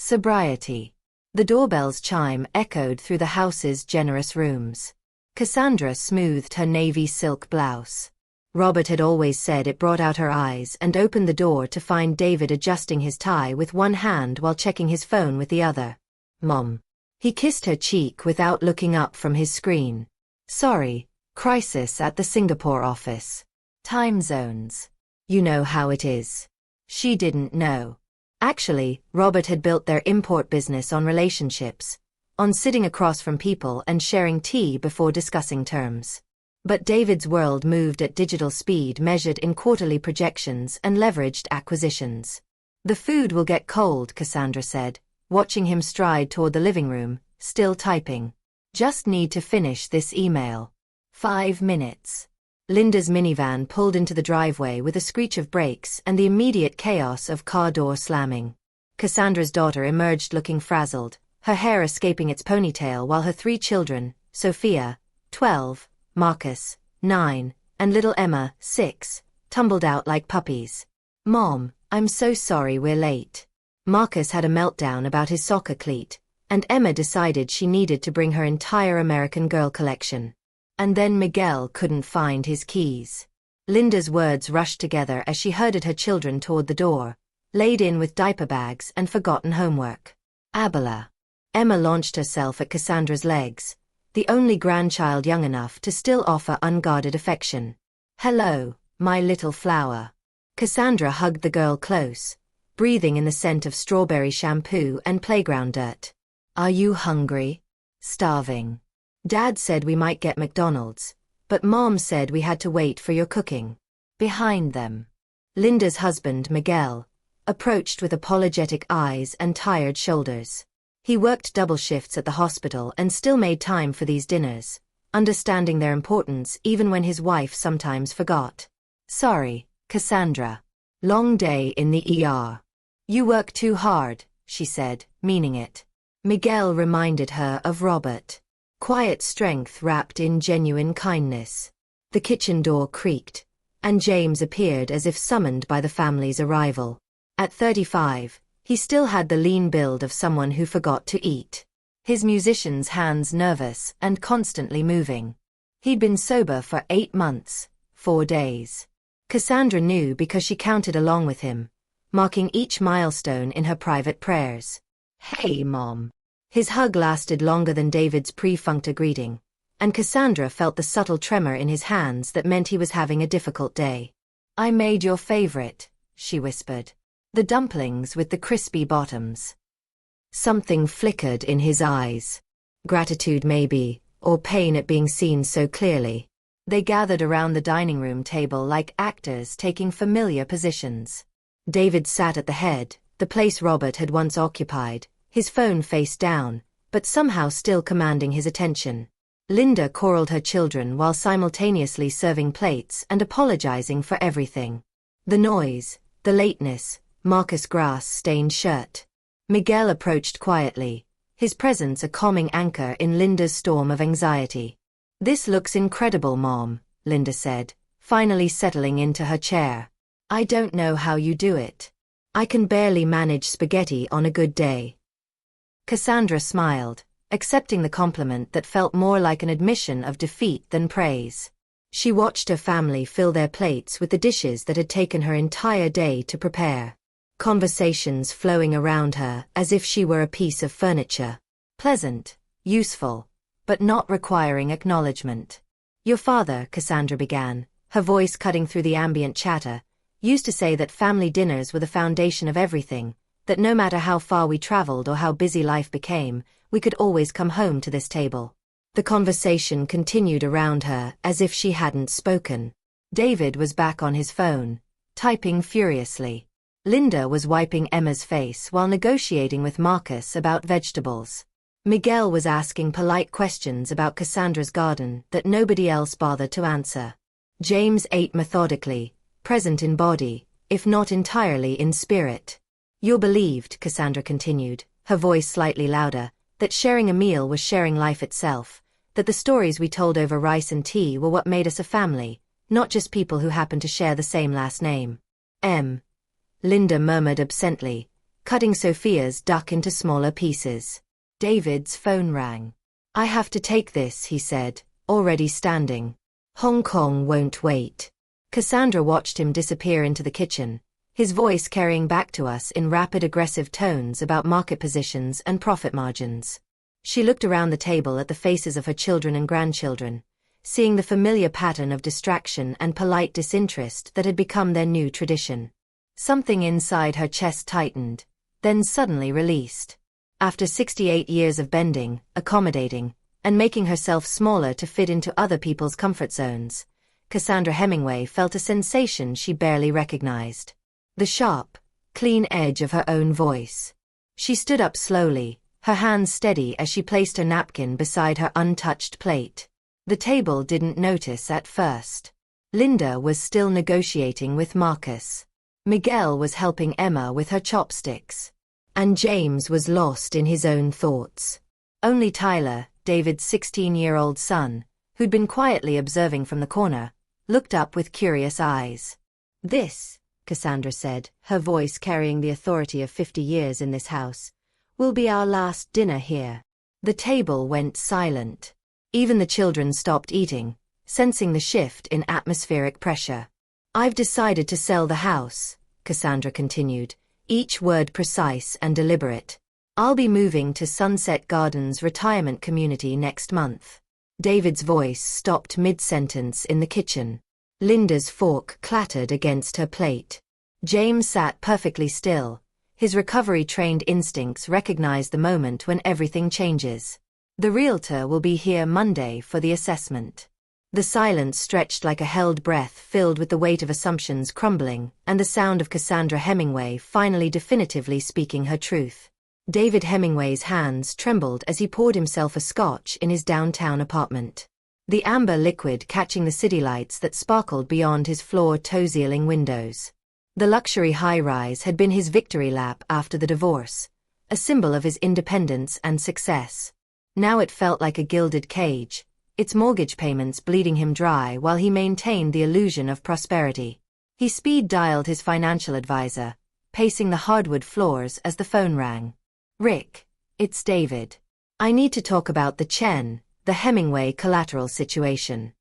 Sobriety. The doorbell's chime echoed through the house's generous rooms. Cassandra smoothed her navy silk blouse. Robert had always said it brought out her eyes, and opened the door to find David adjusting his tie with one hand while checking his phone with the other. "Mom." He kissed her cheek without looking up from his screen. "Sorry, crisis at the Singapore office. Time zones. You know how it is." She didn't know. Actually, Robert had built their import business on relationships, on sitting across from people and sharing tea before discussing terms. But David's world moved at digital speed measured in quarterly projections and leveraged acquisitions. "The food will get cold," Cassandra said, watching him stride toward the living room, still typing. "Just need to finish this email." 5 minutes. Linda's minivan pulled into the driveway with a screech of brakes and the immediate chaos of car door slamming. Cassandra's daughter emerged looking frazzled, her hair escaping its ponytail while her 3 children, Sophia, 12, Marcus, 9, and little Emma, 6, tumbled out like puppies. "Mom, I'm so sorry we're late." Marcus had a meltdown about his soccer cleat, and Emma decided she needed to bring her entire American Girl collection. And then Miguel couldn't find his keys. Linda's words rushed together as she herded her children toward the door, laid in with diaper bags and forgotten homework. "Abela." Emma launched herself at Cassandra's legs, the only grandchild young enough to still offer unguarded affection. "Hello, my little flower." Cassandra hugged the girl close, breathing in the scent of strawberry shampoo and playground dirt. "Are you hungry?" "Starving. Dad said we might get McDonald's, but Mom said we had to wait for your cooking." Behind them, Linda's husband, Miguel, approached with apologetic eyes and tired shoulders. He worked double shifts at the hospital and still made time for these dinners, understanding their importance even when his wife sometimes forgot. "Sorry, Cassandra. Long day in the ER." "You work too hard," she said, meaning it. Miguel reminded her of Robert. Quiet strength wrapped in genuine kindness. The kitchen door creaked, and James appeared as if summoned by the family's arrival. At 35, he still had the lean build of someone who forgot to eat. His musician's hands nervous and constantly moving. He'd been sober for 8 months, 4 days. Cassandra knew because she counted along with him, marking each milestone in her private prayers. "Hey, Mom." His hug lasted longer than David's pre-functor greeting, and Cassandra felt the subtle tremor in his hands that meant he was having a difficult day. "I made your favorite," she whispered. "The dumplings with the crispy bottoms." Something flickered in his eyes. Gratitude maybe, or pain at being seen so clearly. They gathered around the dining room table like actors taking familiar positions. David sat at the head, the place Robert had once occupied, his phone face down, but somehow still commanding his attention. Linda corralled her children while simultaneously serving plates and apologizing for everything. The noise, the lateness, Marcus' grass-stained shirt. Miguel approached quietly, his presence a calming anchor in Linda's storm of anxiety. "This looks incredible, Mom," Linda said, finally settling into her chair. "I don't know how you do it. I can barely manage spaghetti on a good day." Cassandra smiled, accepting the compliment that felt more like an admission of defeat than praise. She watched her family fill their plates with the dishes that had taken her entire day to prepare. Conversations flowing around her as if she were a piece of furniture. Pleasant, useful, but not requiring acknowledgement. "Your father," Cassandra began, her voice cutting through the ambient chatter, "used to say that family dinners were the foundation of everything, that no matter how far we traveled or how busy life became, we could always come home to this table." The conversation continued around her as if she hadn't spoken. David was back on his phone, typing furiously. Linda was wiping Emma's face while negotiating with Marcus about vegetables. Miguel was asking polite questions about Cassandra's garden that nobody else bothered to answer. James ate methodically, present in body, if not entirely in spirit. "You're believed," Cassandra continued, her voice slightly louder, "that sharing a meal was sharing life itself, that the stories we told over rice and tea were what made us a family, not just people who happened to share the same last name." Linda murmured absently, cutting Sophia's duck into smaller pieces. David's phone rang. "I have to take this," he said, already standing. "Hong Kong won't wait." Cassandra watched him disappear into the kitchen, his voice carrying back to us in rapid aggressive tones about market positions and profit margins. She looked around the table at the faces of her children and grandchildren, seeing the familiar pattern of distraction and polite disinterest that had become their new tradition. Something inside her chest tightened, then suddenly released. After 68 years of bending, accommodating, and making herself smaller to fit into other people's comfort zones, Cassandra Hemingway felt a sensation she barely recognized. The sharp, clean edge of her own voice. She stood up slowly, her hands steady as she placed her napkin beside her untouched plate. The table didn't notice at first. Linda was still negotiating with Marcus. Miguel was helping Emma with her chopsticks. And James was lost in his own thoughts. Only Tyler, David's 16-year-old son, who'd been quietly observing from the corner, looked up with curious eyes. "This," Cassandra said, her voice carrying the authority of 50 years in this house, "will be our last dinner here." The table went silent. Even the children stopped eating, sensing the shift in atmospheric pressure. "I've decided to sell the house," Cassandra continued, each word precise and deliberate. "I'll be moving to Sunset Gardens retirement community next month." David's voice stopped mid-sentence in the kitchen. Linda's fork clattered against her plate. James sat perfectly still. His recovery-trained instincts recognized the moment when everything changes. "The realtor will be here Monday for the assessment." The silence stretched like a held breath filled with the weight of assumptions crumbling and the sound of Cassandra Hemingway finally definitively speaking her truth. David Hemingway's hands trembled as he poured himself a scotch in his downtown apartment. The amber liquid catching the city lights that sparkled beyond his floor-to-ceiling windows. The luxury high-rise had been his victory lap after the divorce, a symbol of his independence and success. Now it felt like a gilded cage, its mortgage payments bleeding him dry while he maintained the illusion of prosperity. He speed-dialed his financial advisor, pacing the hardwood floors as the phone rang. "Rick, it's David. I need to talk about the Hemingway collateral situation."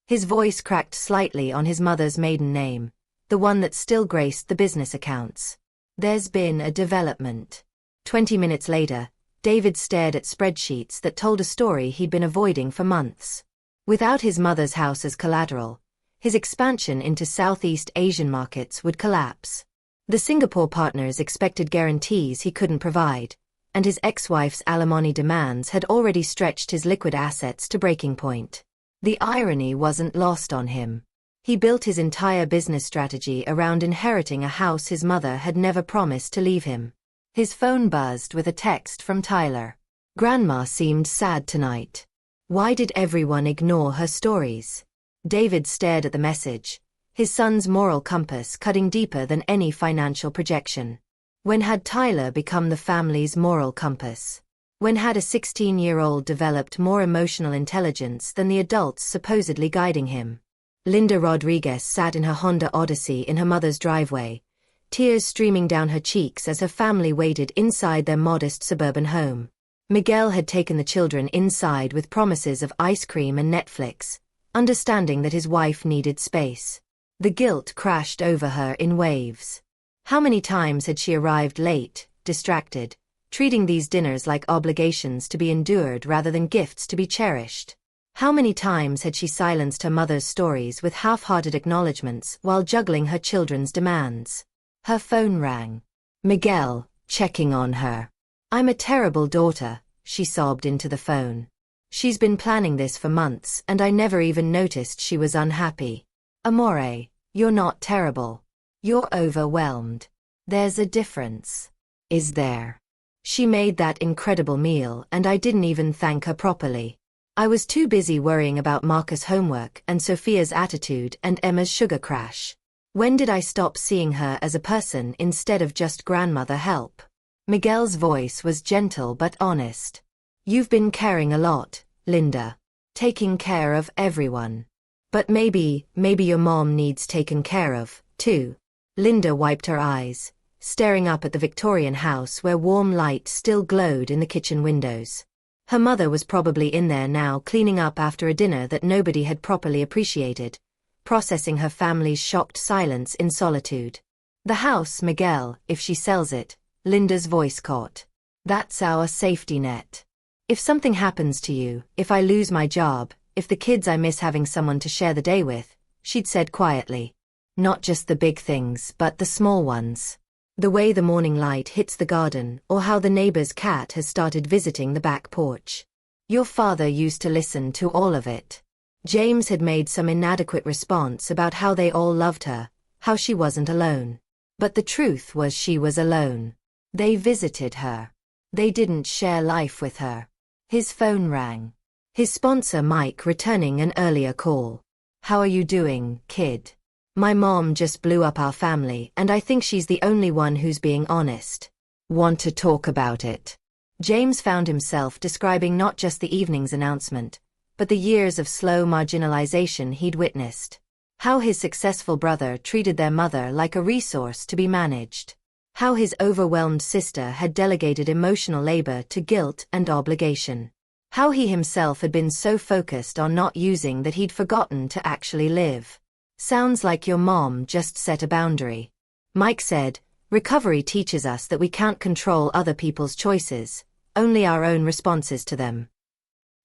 His voice cracked slightly on his mother's maiden name, the one that still graced the business accounts. "There's been a development." 20 minutes later, David stared at spreadsheets that told a story he'd been avoiding for months. Without his mother's house as collateral, his expansion into Southeast Asian markets would collapse. The Singapore partners expected guarantees he couldn't provide, and his ex-wife's alimony demands had already stretched his liquid assets to breaking point. The irony wasn't lost on him. He built his entire business strategy around inheriting a house his mother had never promised to leave him. His phone buzzed with a text from Tyler. "Grandma seemed sad tonight. Why did everyone ignore her stories?" David stared at the message, his son's moral compass cutting deeper than any financial projection. When had Tyler become the family's moral compass? When had a 16-year-old developed more emotional intelligence than the adults supposedly guiding him? Linda Rodriguez sat in her Honda Odyssey in her mother's driveway, tears streaming down her cheeks as her family waited inside their modest suburban home. Miguel had taken the children inside with promises of ice cream and Netflix, understanding that his wife needed space. The guilt crashed over her in waves. How many times had she arrived late, distracted, treating these dinners like obligations to be endured rather than gifts to be cherished? How many times had she silenced her mother's stories with half-hearted acknowledgments while juggling her children's demands? Her phone rang. Miguel, checking on her. "I'm a terrible daughter," she sobbed into the phone. "She's been planning this for months and I never even noticed she was unhappy." "Amore, you're not terrible. You're overwhelmed. There's a difference." "Is there?" "She made that incredible meal and I didn't even thank her properly. I was too busy worrying about Marcus' homework and Sophia's attitude and Emma's sugar crash. When did I stop seeing her as a person instead of just grandmother help?" Miguel's voice was gentle but honest. "You've been caring a lot, Linda. Taking care of everyone. But maybe your mom needs taken care of, too." Linda wiped her eyes, staring up at the Victorian house where warm light still glowed in the kitchen windows. Her mother was probably in there now, cleaning up after a dinner that nobody had properly appreciated, processing her family's shocked silence in solitude. The house, Miguel, if she sells it, Linda's voice caught. That's our safety net. If something happens to you, if I lose my job, if the kids I miss having someone to share the day with, she'd said quietly. Not just the big things, but the small ones. The way the morning light hits the garden, or how the neighbor's cat has started visiting the back porch. Your father used to listen to all of it. James had made some inadequate response about how they all loved her, how she wasn't alone. But the truth was she was alone. They visited her. They didn't share life with her. His phone rang. His sponsor Mike returning an earlier call. How are you doing, kid? My mom just blew up our family and I think she's the only one who's being honest. Want to talk about it? James found himself describing not just the evening's announcement, but the years of slow marginalization he'd witnessed. How his successful brother treated their mother like a resource to be managed. How his overwhelmed sister had delegated emotional labor to guilt and obligation. How he himself had been so focused on not using that he'd forgotten to actually live. Sounds like your mom just set a boundary. Mike said, recovery teaches us that we can't control other people's choices, only our own responses to them.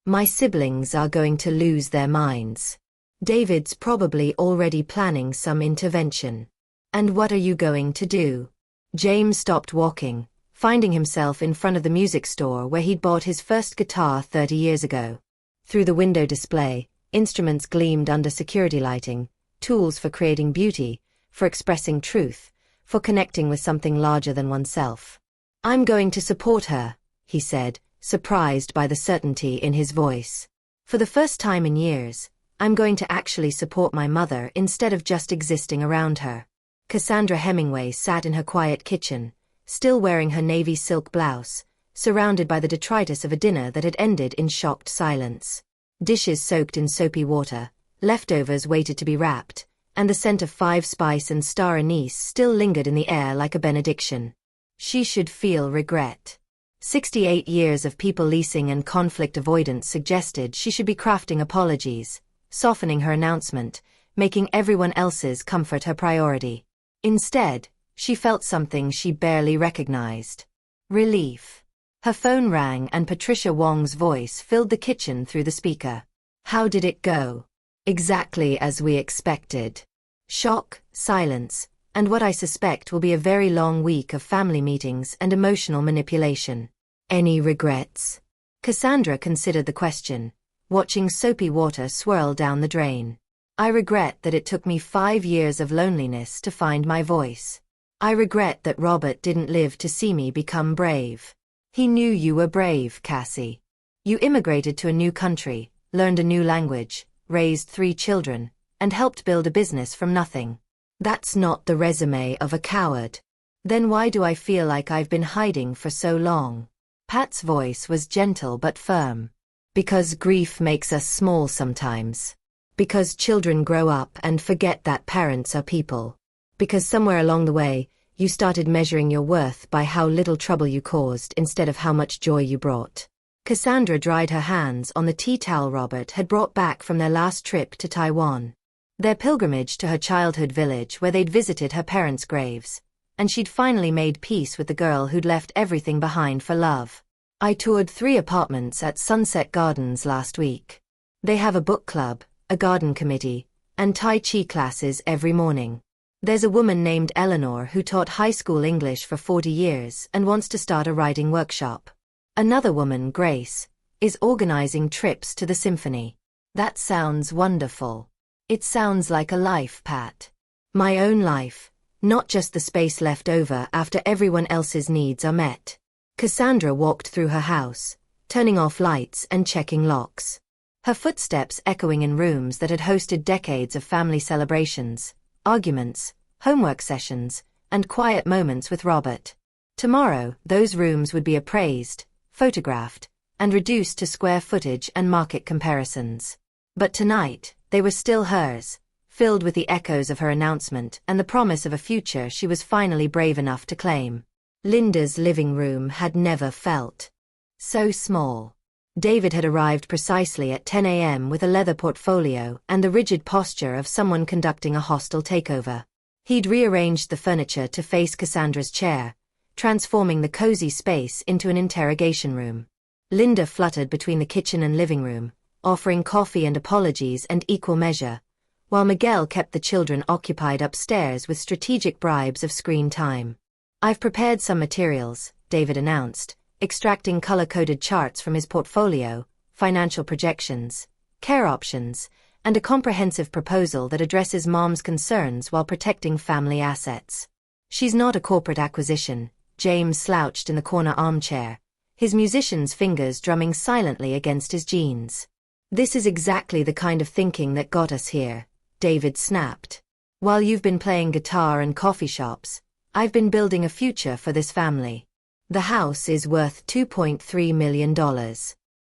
My siblings are going to lose their minds. David's probably already planning some intervention. And what are you going to do? James stopped walking, finding himself in front of the music store where he'd bought his first guitar 30 years ago. Through the window display, instruments gleamed under security lighting, tools for creating beauty, for expressing truth, for connecting with something larger than oneself. I'm going to support her, he said, surprised by the certainty in his voice. For the first time in years, I'm going to actually support my mother instead of just existing around her. Cassandra Hemingway sat in her quiet kitchen, still wearing her navy silk blouse, surrounded by the detritus of a dinner that had ended in shocked silence. Dishes soaked in soapy water, leftovers waited to be wrapped, and the scent of five-spice and star anise still lingered in the air like a benediction. She should feel regret. 68 years of people-leasing and conflict avoidance suggested she should be crafting apologies, softening her announcement, making everyone else's comfort her priority. Instead, she felt something she barely recognized. Relief. Her phone rang and Patricia Wong's voice filled the kitchen through the speaker. How did it go? Exactly as we expected. Shock, silence, and what I suspect will be a very long week of family meetings and emotional manipulation. Any regrets? Cassandra considered the question, watching soapy water swirl down the drain. I regret that it took me 5 years of loneliness to find my voice. I regret that Robert didn't live to see me become brave. He knew you were brave, Cassie. You immigrated to a new country, learned a new language, raised 3 children, and helped build a business from nothing. That's not the resume of a coward. Then why do I feel like I've been hiding for so long? Pat's voice was gentle but firm. Because grief makes us small sometimes. Because children grow up and forget that parents are people. Because somewhere along the way, you started measuring your worth by how little trouble you caused instead of how much joy you brought. Cassandra dried her hands on the tea towel Robert had brought back from their last trip to Taiwan. Their pilgrimage to her childhood village where they'd visited her parents' graves, and she'd finally made peace with the girl who'd left everything behind for love. I toured 3 apartments at Sunset Gardens last week. They have a book club, a garden committee, and Tai Chi classes every morning. There's a woman named Eleanor who taught high school English for 40 years and wants to start a writing workshop. Another woman, Grace, is organizing trips to the symphony. That sounds wonderful. It sounds like a life, Pat. My own life, not just the space left over after everyone else's needs are met. Cassandra walked through her house, turning off lights and checking locks. Her footsteps echoing in rooms that had hosted decades of family celebrations, arguments, homework sessions, and quiet moments with Robert. Tomorrow, those rooms would be appraised, photographed, and reduced to square footage and market comparisons. But tonight, they were still hers, filled with the echoes of her announcement and the promise of a future she was finally brave enough to claim. Linda's living room had never felt so small. David had arrived precisely at 10 a.m. with a leather portfolio and the rigid posture of someone conducting a hostile takeover. He'd rearranged the furniture to face Cassandra's chair, transforming the cozy space into an interrogation room. Linda fluttered between the kitchen and living room, offering coffee and apologies and equal measure, while Miguel kept the children occupied upstairs with strategic bribes of screen time. "I've prepared some materials," David announced, extracting color-coded charts from his portfolio, financial projections, care options, and a comprehensive proposal that addresses Mom's concerns while protecting family assets. "She's not a corporate acquisition," James slouched in the corner armchair, his musician's fingers drumming silently against his jeans. "This is exactly the kind of thinking that got us here," David snapped. "While you've been playing guitar and coffee shops, I've been building a future for this family. The house is worth $2.3 million.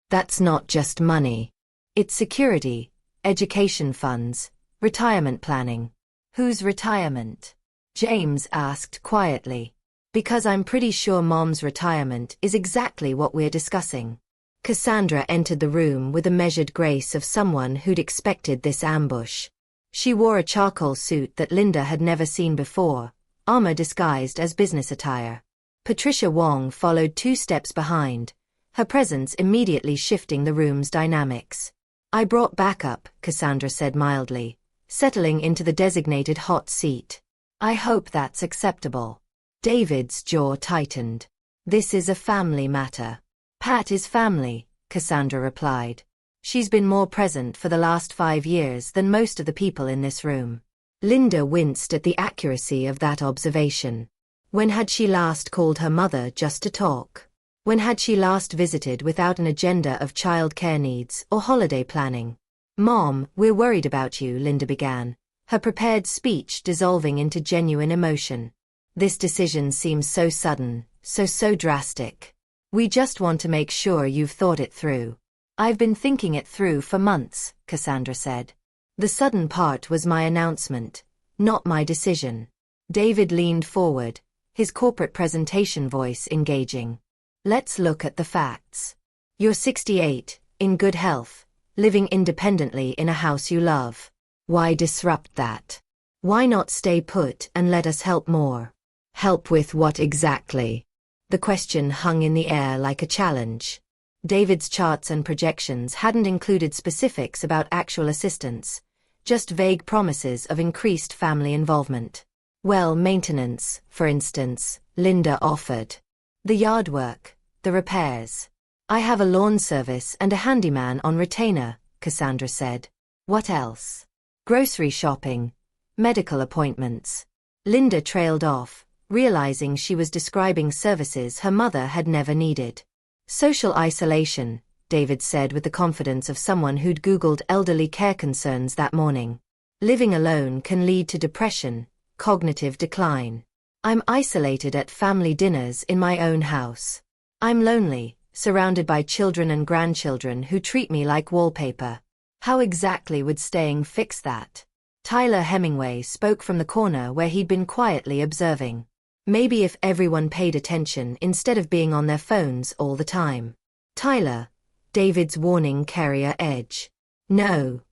That's not just money. It's security, education funds, retirement planning." "Whose retirement?" James asked quietly. "Because I'm pretty sure Mom's retirement is exactly what we're discussing." Cassandra entered the room with the measured grace of someone who'd expected this ambush. She wore a charcoal suit that Linda had never seen before, armor disguised as business attire. Patricia Wong followed 2 steps behind, her presence immediately shifting the room's dynamics. "I brought backup," Cassandra said mildly, settling into the designated hot seat. "I hope that's acceptable." David's jaw tightened. "This is a family matter." "Pat is family," Cassandra replied. "She's been more present for the last 5 years than most of the people in this room." Linda winced at the accuracy of that observation. When had she last called her mother just to talk? When had she last visited without an agenda of child care needs or holiday planning? "Mom, we're worried about you," Linda began, her prepared speech dissolving into genuine emotion. "This decision seems so sudden, so drastic. We just want to make sure you've thought it through." "I've been thinking it through for months," Cassandra said. "The sudden part was my announcement, not my decision." David leaned forward, his corporate presentation voice engaging. "Let's look at the facts. You're 68, in good health, living independently in a house you love. Why disrupt that? Why not stay put and let us help more?" "Help with what exactly?" The question hung in the air like a challenge. David's charts and projections hadn't included specifics about actual assistance, just vague promises of increased family involvement. "Well, maintenance, for instance," Linda offered. "The yard work, the repairs. I have a lawn service and a handyman on retainer," Cassandra said. "What else?" "Grocery shopping, medical appointments." Linda trailed off, realizing she was describing services her mother had never needed. "Social isolation," David said with the confidence of someone who'd Googled elderly care concerns that morning. "Living alone can lead to depression, cognitive decline. I'm isolated at family dinners in my own house. I'm lonely, surrounded by children and grandchildren who treat me like wallpaper. How exactly would staying fix that?" Tyler Hemingway spoke from the corner where he'd been quietly observing. "Maybe if everyone paid attention instead of being on their phones all the time." "Tyler," David's warning carrier edge. "No,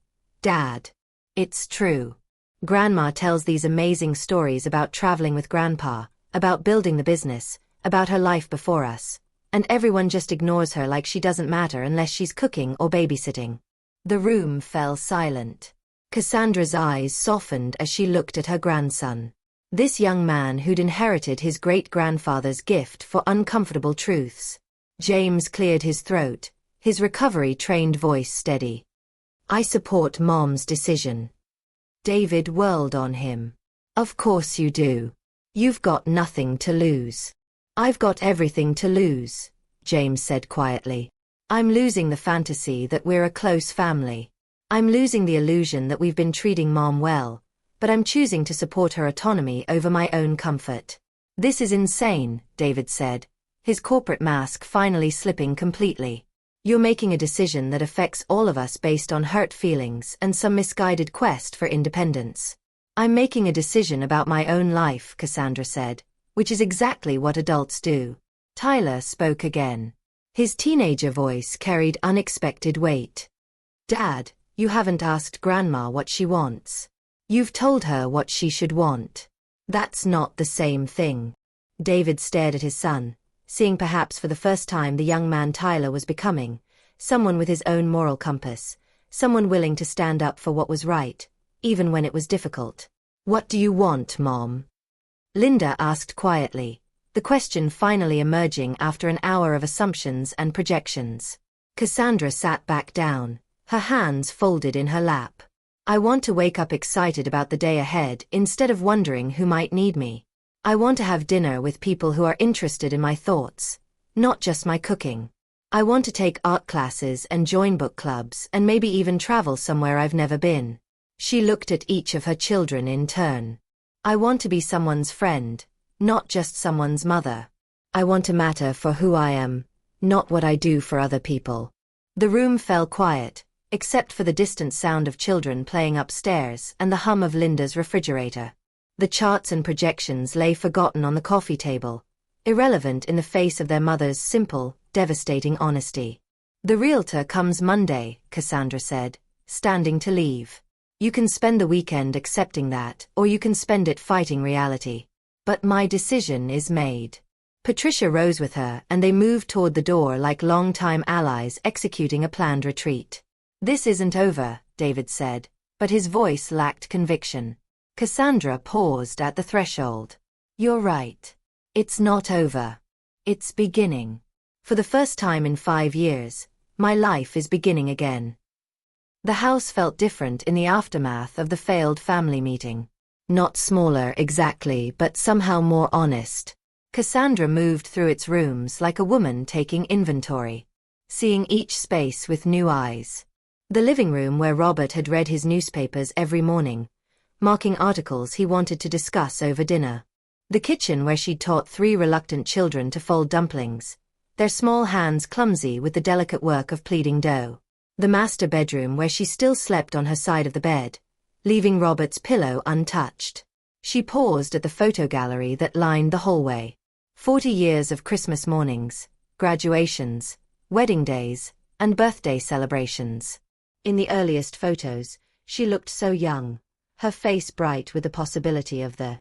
Dad. It's true. Grandma tells these amazing stories about traveling with Grandpa, about building the business, about her life before us, and everyone just ignores her like she doesn't matter unless she's cooking or babysitting." The room fell silent. Cassandra's eyes softened as she looked at her grandson. This young man who'd inherited his great-grandfather's gift for uncomfortable truths. James cleared his throat, his recovery-trained voice steady. "I support Mom's decision." David whirled on him. "Of course you do. You've got nothing to lose." "I've got everything to lose," James said quietly. "I'm losing the fantasy that we're a close family. I'm losing the illusion that we've been treating Mom well, but I'm choosing to support her autonomy over my own comfort." "This is insane," David said, his corporate mask finally slipping completely. You're making a decision that affects all of us based on hurt feelings and some misguided quest for independence. I'm making a decision about my own life, Cassandra said, which is exactly what adults do. Tyler spoke again. His teenager voice carried unexpected weight. Dad, you haven't asked Grandma what she wants. You've told her what she should want. That's not the same thing. David stared at his son, seeing perhaps for the first time the young man Tyler was becoming, someone with his own moral compass, someone willing to stand up for what was right, even when it was difficult. What do you want, Mom? Linda asked quietly, the question finally emerging after an hour of assumptions and projections. Cassandra sat back down, her hands folded in her lap. I want to wake up excited about the day ahead instead of wondering who might need me. I want to have dinner with people who are interested in my thoughts, not just my cooking. I want to take art classes and join book clubs and maybe even travel somewhere I've never been. She looked at each of her children in turn. I want to be someone's friend, not just someone's mother. I want to matter for who I am, not what I do for other people. The room fell quiet, except for the distant sound of children playing upstairs and the hum of Linda's refrigerator. The charts and projections lay forgotten on the coffee table, irrelevant in the face of their mother's simple, devastating honesty. The realtor comes Monday, Cassandra said, standing to leave. You can spend the weekend accepting that, or you can spend it fighting reality. But my decision is made. Patricia rose with her and they moved toward the door like longtime allies executing a planned retreat. This isn't over, David said, but his voice lacked conviction. Cassandra paused at the threshold. You're right. It's not over. It's beginning. For the first time in 5 years, my life is beginning again. The house felt different in the aftermath of the failed family meeting. Not smaller exactly, but somehow more honest. Cassandra moved through its rooms like a woman taking inventory, seeing each space with new eyes. The living room where Robert had read his newspapers every morning, marking articles he wanted to discuss over dinner. The kitchen where she'd taught 3 reluctant children to fold dumplings, their small hands clumsy with the delicate work of pleating dough. The master bedroom where she still slept on her side of the bed, leaving Robert's pillow untouched. She paused at the photo gallery that lined the hallway. 40 years of Christmas mornings, graduations, wedding days, and birthday celebrations. In the earliest photos, she looked so young, her face bright with the possibility of the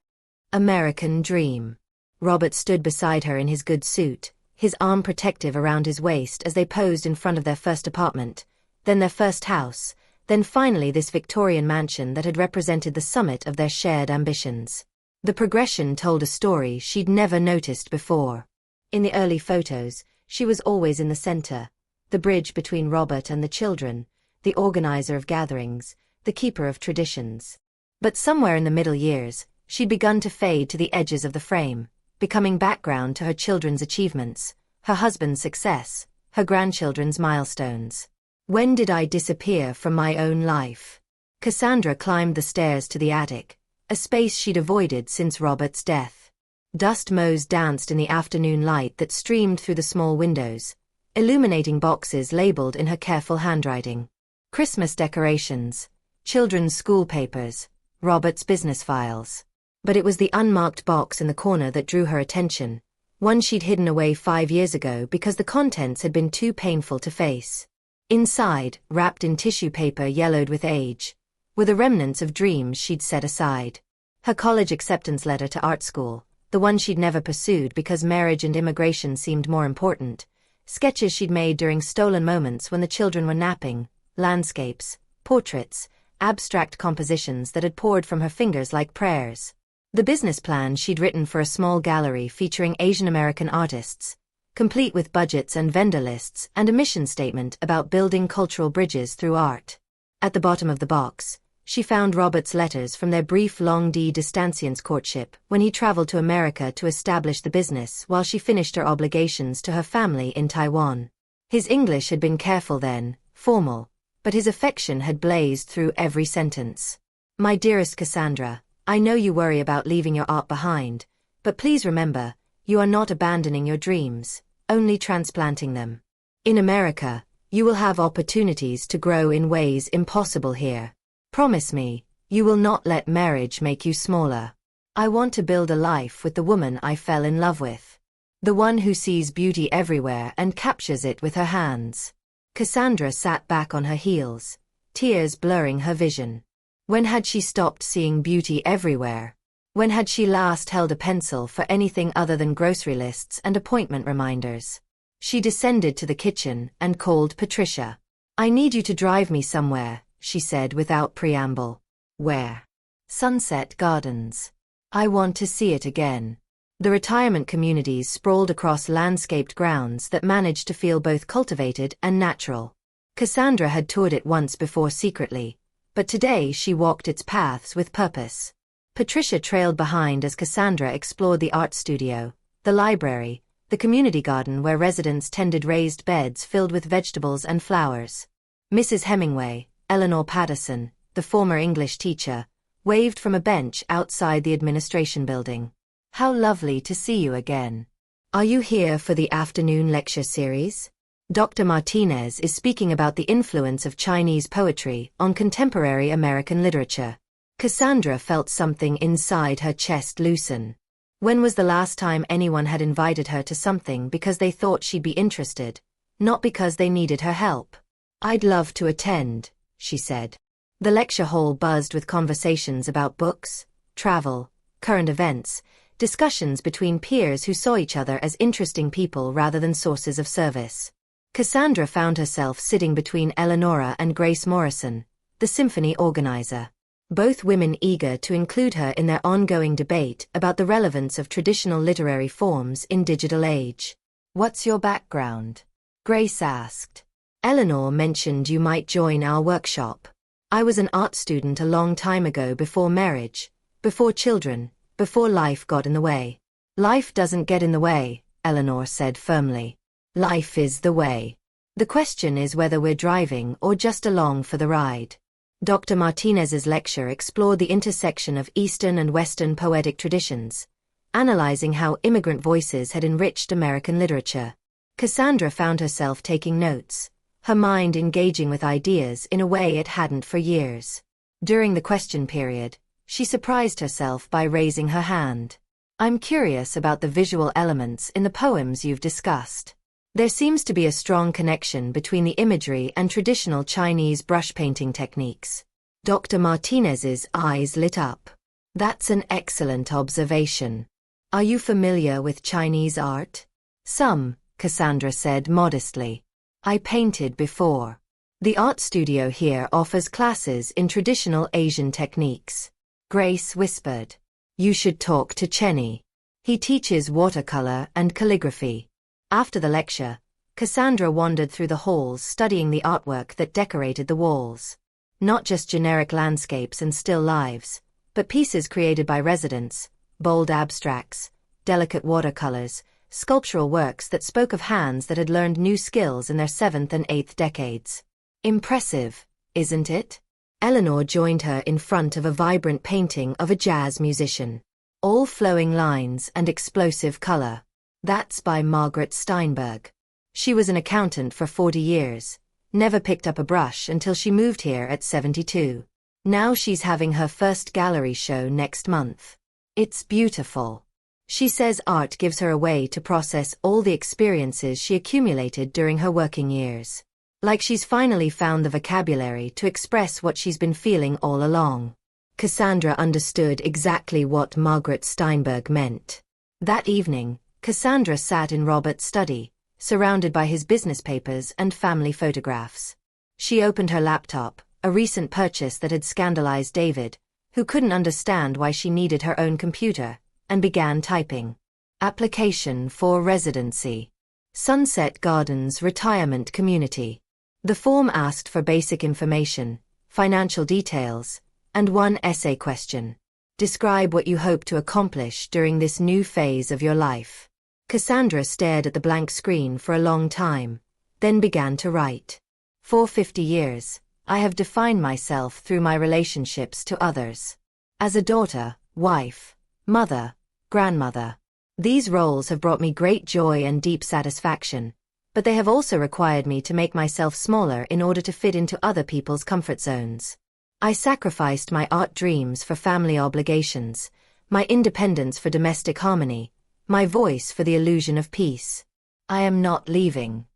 American dream. Robert stood beside her in his good suit, his arm protective around his waist as they posed in front of their first apartment, then their first house, then finally this Victorian mansion that had represented the summit of their shared ambitions. The progression told a story she'd never noticed before. In the early photos, she was always in the center, the bridge between Robert and the children, the organizer of gatherings, the keeper of traditions. But somewhere in the middle years, she'd begun to fade to the edges of the frame, becoming background to her children's achievements, her husband's success, her grandchildren's milestones. When did I disappear from my own life? Cassandra climbed the stairs to the attic, a space she'd avoided since Robert's death. Dust motes danced in the afternoon light that streamed through the small windows, illuminating boxes labeled in her careful handwriting. Christmas decorations, children's school papers, Robert's business files. But it was the unmarked box in the corner that drew her attention, one she'd hidden away 5 years ago because the contents had been too painful to face. Inside, wrapped in tissue paper yellowed with age, were the remnants of dreams she'd set aside. Her college acceptance letter to art school, the one she'd never pursued because marriage and immigration seemed more important, sketches she'd made during stolen moments when the children were napping, landscapes, portraits, abstract compositions that had poured from her fingers like prayers. The business plan she'd written for a small gallery featuring Asian American artists, complete with budgets and vendor lists and a mission statement about building cultural bridges through art. At the bottom of the box, she found Robert's letters from their brief longue distance courtship when he traveled to America to establish the business while she finished her obligations to her family in Taiwan. His English had been careful then, formal, but his affection had blazed through every sentence. My dearest Cassandra, I know you worry about leaving your art behind, but please remember, you are not abandoning your dreams, only transplanting them. In America, You will have opportunities to grow in ways impossible here. Promise me, you will not let marriage make you smaller. I want to build a life with the woman I fell in love with. The one who sees beauty everywhere and captures it with her hands. Cassandra sat back on her heels, tears blurring her vision. When had she stopped seeing beauty everywhere? When had she last held a pencil for anything other than grocery lists and appointment reminders? She descended to the kitchen and called Patricia. I need you to drive me somewhere, she said without preamble. Where? Sunset Gardens. I want to see it again. The retirement communities sprawled across landscaped grounds that managed to feel both cultivated and natural. Cassandra had toured it once before secretly, but today she walked its paths with purpose. Patricia trailed behind as Cassandra explored the art studio, the library, the community garden where residents tended raised beds filled with vegetables and flowers. Mrs. Hemingway, Eleanor Patterson, the former English teacher, waved from a bench outside the administration building. How lovely to see you again. Are you here for the afternoon lecture series? Dr. Martinez is speaking about the influence of Chinese poetry on contemporary American literature. Cassandra felt something inside her chest loosen. When was the last time anyone had invited her to something because they thought she'd be interested, not because they needed her help? I'd love to attend, she said. The lecture hall buzzed with conversations about books, travel, current events, discussions between peers who saw each other as interesting people rather than sources of service. Cassandra found herself sitting between Eleonora and Grace Morrison, the symphony organizer. Both women eager to include her in their ongoing debate about the relevance of traditional literary forms in digital age. What's your background? Grace asked. Eleanor mentioned you might join our workshop. I was an art student a long time ago before marriage, before children, before life got in the way. Life doesn't get in the way, Eleanor said firmly. Life is the way. The question is whether we're driving or just along for the ride. Dr. Martinez's lecture explored the intersection of Eastern and Western poetic traditions, analyzing how immigrant voices had enriched American literature. Cassandra found herself taking notes, her mind engaging with ideas in a way it hadn't for years. During the question period, she surprised herself by raising her hand. I'm curious about the visual elements in the poems you've discussed. There seems to be a strong connection between the imagery and traditional Chinese brush painting techniques. Dr. Martinez's eyes lit up. That's an excellent observation. Are you familiar with Chinese art? Some, Cassandra said modestly. I painted before. The art studio here offers classes in traditional Asian techniques. Grace whispered. You should talk to Chenny. He teaches watercolor and calligraphy. After the lecture, Cassandra wandered through the halls studying the artwork that decorated the walls. Not just generic landscapes and still lives, but pieces created by residents, bold abstracts, delicate watercolors, sculptural works that spoke of hands that had learned new skills in their 7th and 8th decades. Impressive, isn't it? Eleanor joined her in front of a vibrant painting of a jazz musician. All flowing lines and explosive color. That's by Margaret Steinberg. She was an accountant for 40 years, never picked up a brush until she moved here at 72. Now she's having her first gallery show next month. It's beautiful. She says art gives her a way to process all the experiences she accumulated during her working years. Like she's finally found the vocabulary to express what she's been feeling all along. Cassandra understood exactly what Margaret Steinberg meant. That evening, Cassandra sat in Robert's study, surrounded by his business papers and family photographs. She opened her laptop, a recent purchase that had scandalized David, who couldn't understand why she needed her own computer, and began typing. Application for residency. Sunset Gardens Retirement Community. The form asked for basic information, financial details, and one essay question. Describe what you hope to accomplish during this new phase of your life. Cassandra stared at the blank screen for a long time, then began to write. For 50 years, I have defined myself through my relationships to others. As a daughter, wife, mother, grandmother. These roles have brought me great joy and deep satisfaction, but they have also required me to make myself smaller in order to fit into other people's comfort zones. I sacrificed my art dreams for family obligations, my independence for domestic harmony, my voice for the illusion of peace. I am not leaving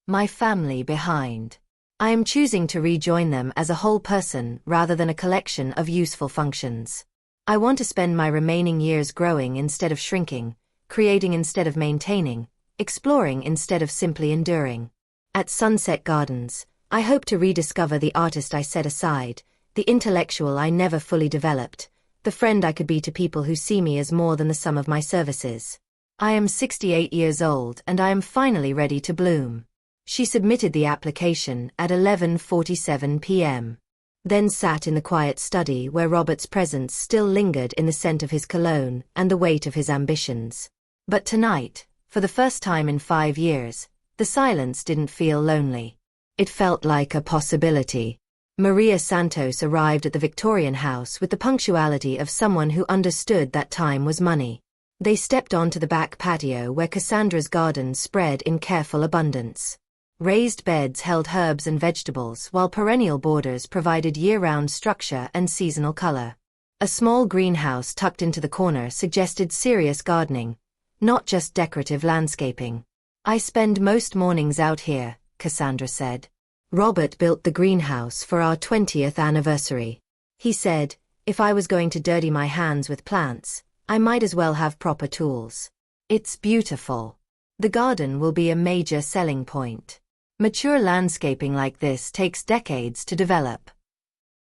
my family behind. I am choosing to rejoin them as a whole person rather than a collection of useful functions. I want to spend my remaining years growing instead of shrinking, creating instead of maintaining, exploring instead of simply enduring. At Sunset Gardens, I hope to rediscover the artist I set aside, the intellectual I never fully developed, the friend I could be to people who see me as more than the sum of my services. I am 68 years old and I am finally ready to bloom. She submitted the application at 11:47 p.m. Then sat in the quiet study where Robert's presence still lingered in the scent of his cologne and the weight of his ambitions. But tonight, for the first time in 5 years, the silence didn't feel lonely. It felt like a possibility. Maria Santos arrived at the Victorian house with the punctuality of someone who understood that time was money. They stepped onto the back patio where Cassandra's garden spread in careful abundance. Raised beds held herbs and vegetables while perennial borders provided year-round structure and seasonal color. A small greenhouse tucked into the corner suggested serious gardening, not just decorative landscaping. I spend most mornings out here, Cassandra said. Robert built the greenhouse for our 20th anniversary. He said, if I was going to dirty my hands with plants, I might as well have proper tools. It's beautiful. The garden will be a major selling point. Mature landscaping like this takes decades to develop.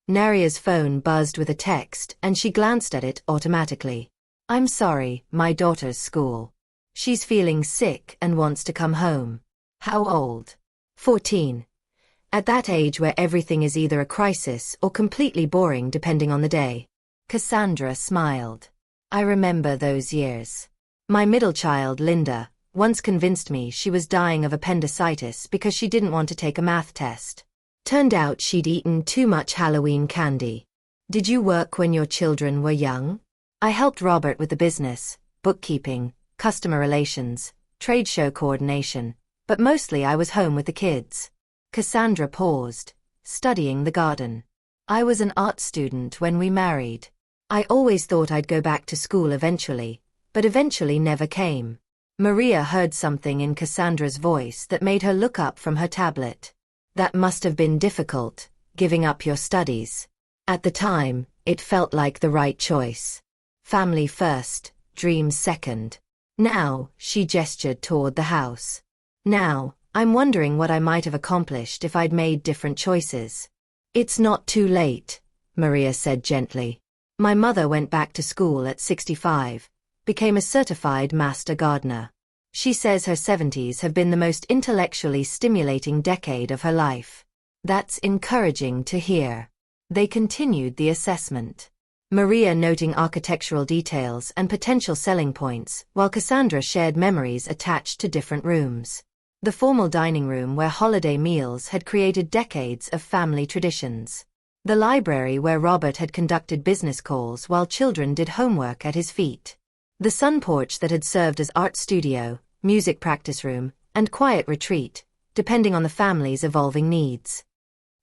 Naria's phone buzzed with a text and she glanced at it automatically. I'm sorry, my daughter's school. She's feeling sick and wants to come home. How old? 14. At that age where everything is either a crisis or completely boring depending on the day. Cassandra smiled. I remember those years. My middle child, Linda, once convinced me she was dying of appendicitis because she didn't want to take a math test. Turned out she'd eaten too much Halloween candy. Did you work when your children were young? I helped Robert with the business, bookkeeping, customer relations, trade show coordination, but mostly I was home with the kids. Cassandra paused, studying the garden. I was an art student when we married. I always thought I'd go back to school eventually, but eventually never came. Maria heard something in Cassandra's voice that made her look up from her tablet. That must have been difficult, giving up your studies. At the time, it felt like the right choice. Family first, dreams second. Now, she gestured toward the house. Now, I'm wondering what I might have accomplished if I'd made different choices. It's not too late, Maria said gently. My mother went back to school at 65. Became a certified master gardener. She says her 70s have been the most intellectually stimulating decade of her life. That's encouraging to hear. They continued the assessment. Maria noting architectural details and potential selling points, while Cassandra shared memories attached to different rooms. The formal dining room where holiday meals had created decades of family traditions. The library where Robert had conducted business calls while children did homework at his feet. The sun porch that had served as art studio, music practice room, and quiet retreat, depending on the family's evolving needs.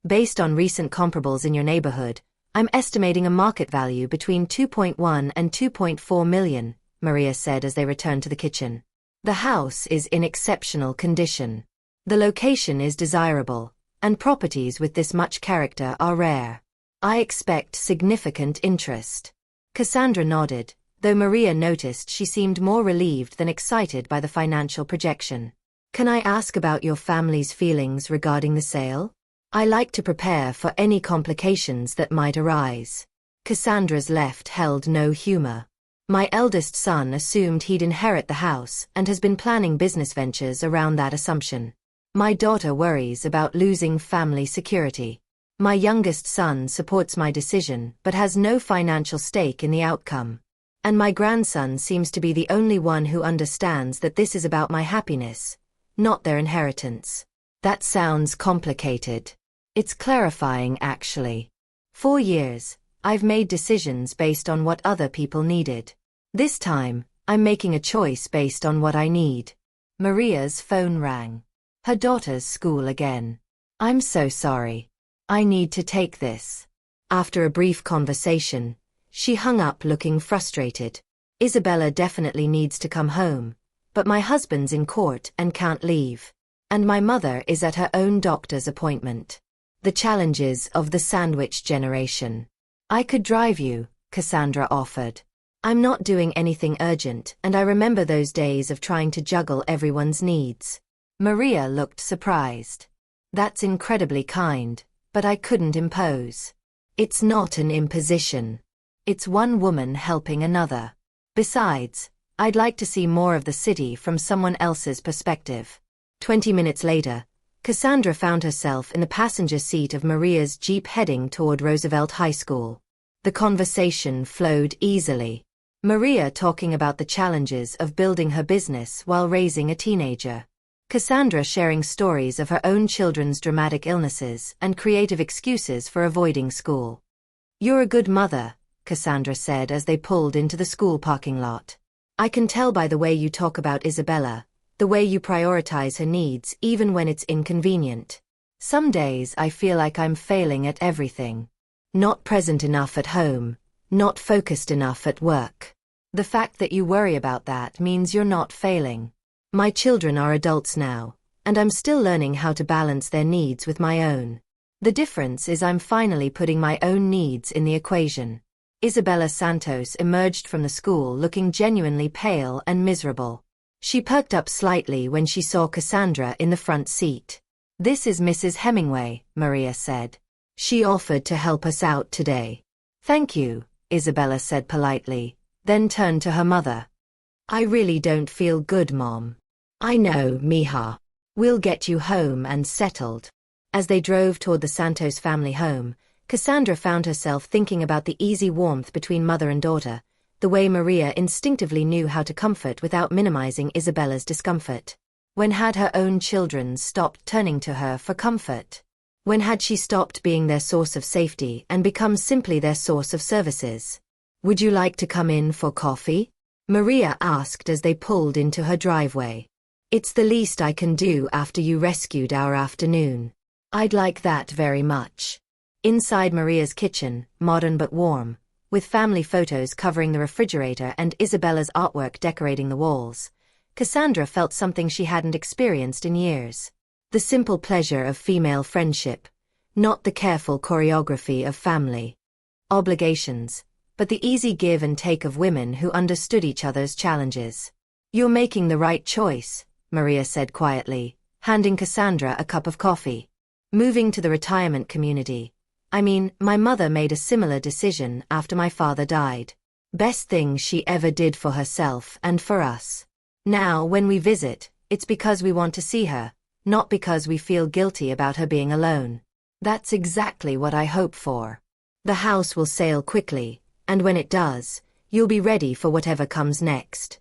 Based on recent comparables in your neighborhood, I'm estimating a market value between 2.1 and 2.4 million, Maria said as they returned to the kitchen. The house is in exceptional condition. The location is desirable, and properties with this much character are rare. I expect significant interest. Cassandra nodded, though Maria noticed she seemed more relieved than excited by the financial projection. Can I ask about your family's feelings regarding the sale? I like to prepare for any complications that might arise. Cassandra's left held no humor. My eldest son assumed he'd inherit the house and has been planning business ventures around that assumption. My daughter worries about losing family security. My youngest son supports my decision but has no financial stake in the outcome. And my grandson seems to be the only one who understands that this is about my happiness, not their inheritance. That sounds complicated. It's clarifying, actually. 4 years, I've made decisions based on what other people needed. This time, I'm making a choice based on what I need. Maria's phone rang. Her daughter's school again. I'm so sorry. I need to take this. After a brief conversation, she hung up looking frustrated. Isabella definitely needs to come home, but my husband's in court and can't leave. And my mother is at her own doctor's appointment. The challenges of the sandwich generation. I could drive you, Cassandra offered. I'm not doing anything urgent, and I remember those days of trying to juggle everyone's needs. Maria looked surprised. That's incredibly kind, but I couldn't impose. It's not an imposition. It's one woman helping another. Besides, I'd like to see more of the city from someone else's perspective. 20 minutes later, Cassandra found herself in the passenger seat of Maria's Jeep heading toward Roosevelt High School. The conversation flowed easily. Maria talking about the challenges of building her business while raising a teenager. Cassandra sharing stories of her own children's dramatic illnesses and creative excuses for avoiding school. You're a good mother, Cassandra said as they pulled into the school parking lot. I can tell by the way you talk about Isabella, the way you prioritize her needs even when it's inconvenient. Some days I feel like I'm failing at everything. Not present enough at home, not focused enough at work. The fact that you worry about that means you're not failing. My children are adults now, and I'm still learning how to balance their needs with my own. The difference is I'm finally putting my own needs in the equation. Isabella Santos emerged from the school looking genuinely pale and miserable. She perked up slightly when she saw Cassandra in the front seat. This is Mrs. Hemingway, Maria said. She offered to help us out today. Thank you, Isabella said politely, then turned to her mother. I really don't feel good, Mom. I know, mija. We'll get you home and settled. As they drove toward the Santos family home, Cassandra found herself thinking about the easy warmth between mother and daughter, the way Maria instinctively knew how to comfort without minimizing Isabella's discomfort. When had her own children stopped turning to her for comfort? When had she stopped being their source of safety and become simply their source of services? Would you like to come in for coffee? Maria asked as they pulled into her driveway. It's the least I can do after you rescued our afternoon. I'd like that very much. Inside Maria's kitchen, modern but warm, with family photos covering the refrigerator and Isabella's artwork decorating the walls, Cassandra felt something she hadn't experienced in years. The simple pleasure of female friendship, not the careful choreography of family obligations, but the easy give and take of women who understood each other's challenges. You're making the right choice, Maria said quietly, handing Cassandra a cup of coffee. Moving to the retirement community. My mother made a similar decision after my father died. Best thing she ever did for herself and for us. Now, when we visit, it's because we want to see her, not because we feel guilty about her being alone. That's exactly what I hope for. The house will sail quickly, and when it does, you'll be ready for whatever comes next.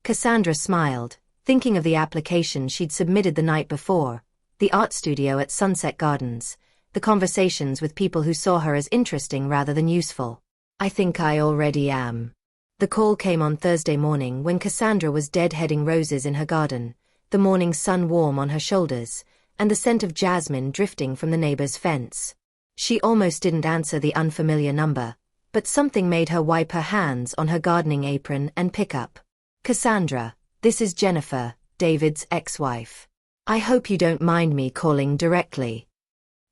Cassandra smiled, thinking of the application she'd submitted the night before, the art studio at Sunset Gardens, the conversations with people who saw her as interesting rather than useful. I think I already am. The call came on Thursday morning when Cassandra was deadheading roses in her garden, the morning sun warm on her shoulders, and the scent of jasmine drifting from the neighbor's fence. She almost didn't answer the unfamiliar number, but something made her wipe her hands on her gardening apron and pick up. Cassandra, this is Jennifer, David's ex-wife. I hope you don't mind me calling directly.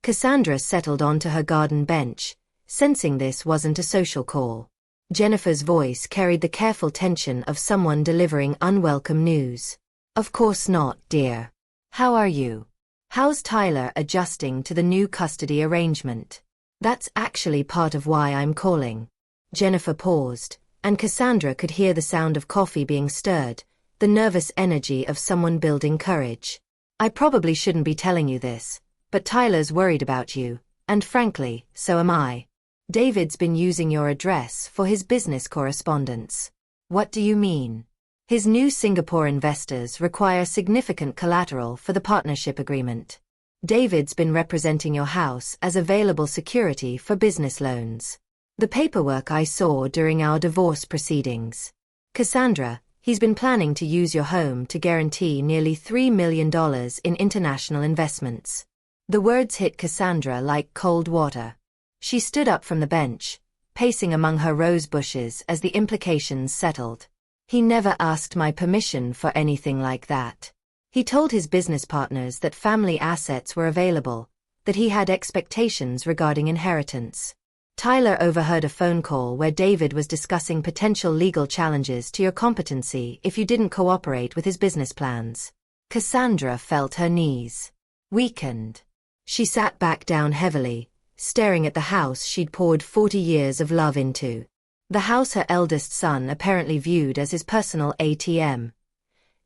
Cassandra settled onto her garden bench, sensing this wasn't a social call. Jennifer's voice carried the careful tension of someone delivering unwelcome news. Of course not, dear. How are you? How's Tyler adjusting to the new custody arrangement? That's actually part of why I'm calling. Jennifer paused, and Cassandra could hear the sound of coffee being stirred, the nervous energy of someone building courage. I probably shouldn't be telling you this, but Tyler's worried about you, and frankly, so am I. David's been using your address for his business correspondence. What do you mean? His new Singapore investors require significant collateral for the partnership agreement. David's been representing your house as available security for business loans. The paperwork I saw during our divorce proceedings. Cassandra, He's been planning to use your home to guarantee nearly $3 million in international investments. The words hit Cassandra like cold water. She stood up from the bench, pacing among her rose bushes as the implications settled. He never asked my permission for anything like that. He told his business partners that family assets were available, that he had expectations regarding inheritance. Tyler overheard a phone call where David was discussing potential legal challenges to your competency if you didn't cooperate with his business plans. Cassandra felt her knees weakened. She sat back down heavily, staring at the house she'd poured 40 years of love into. The house her eldest son apparently viewed as his personal ATM.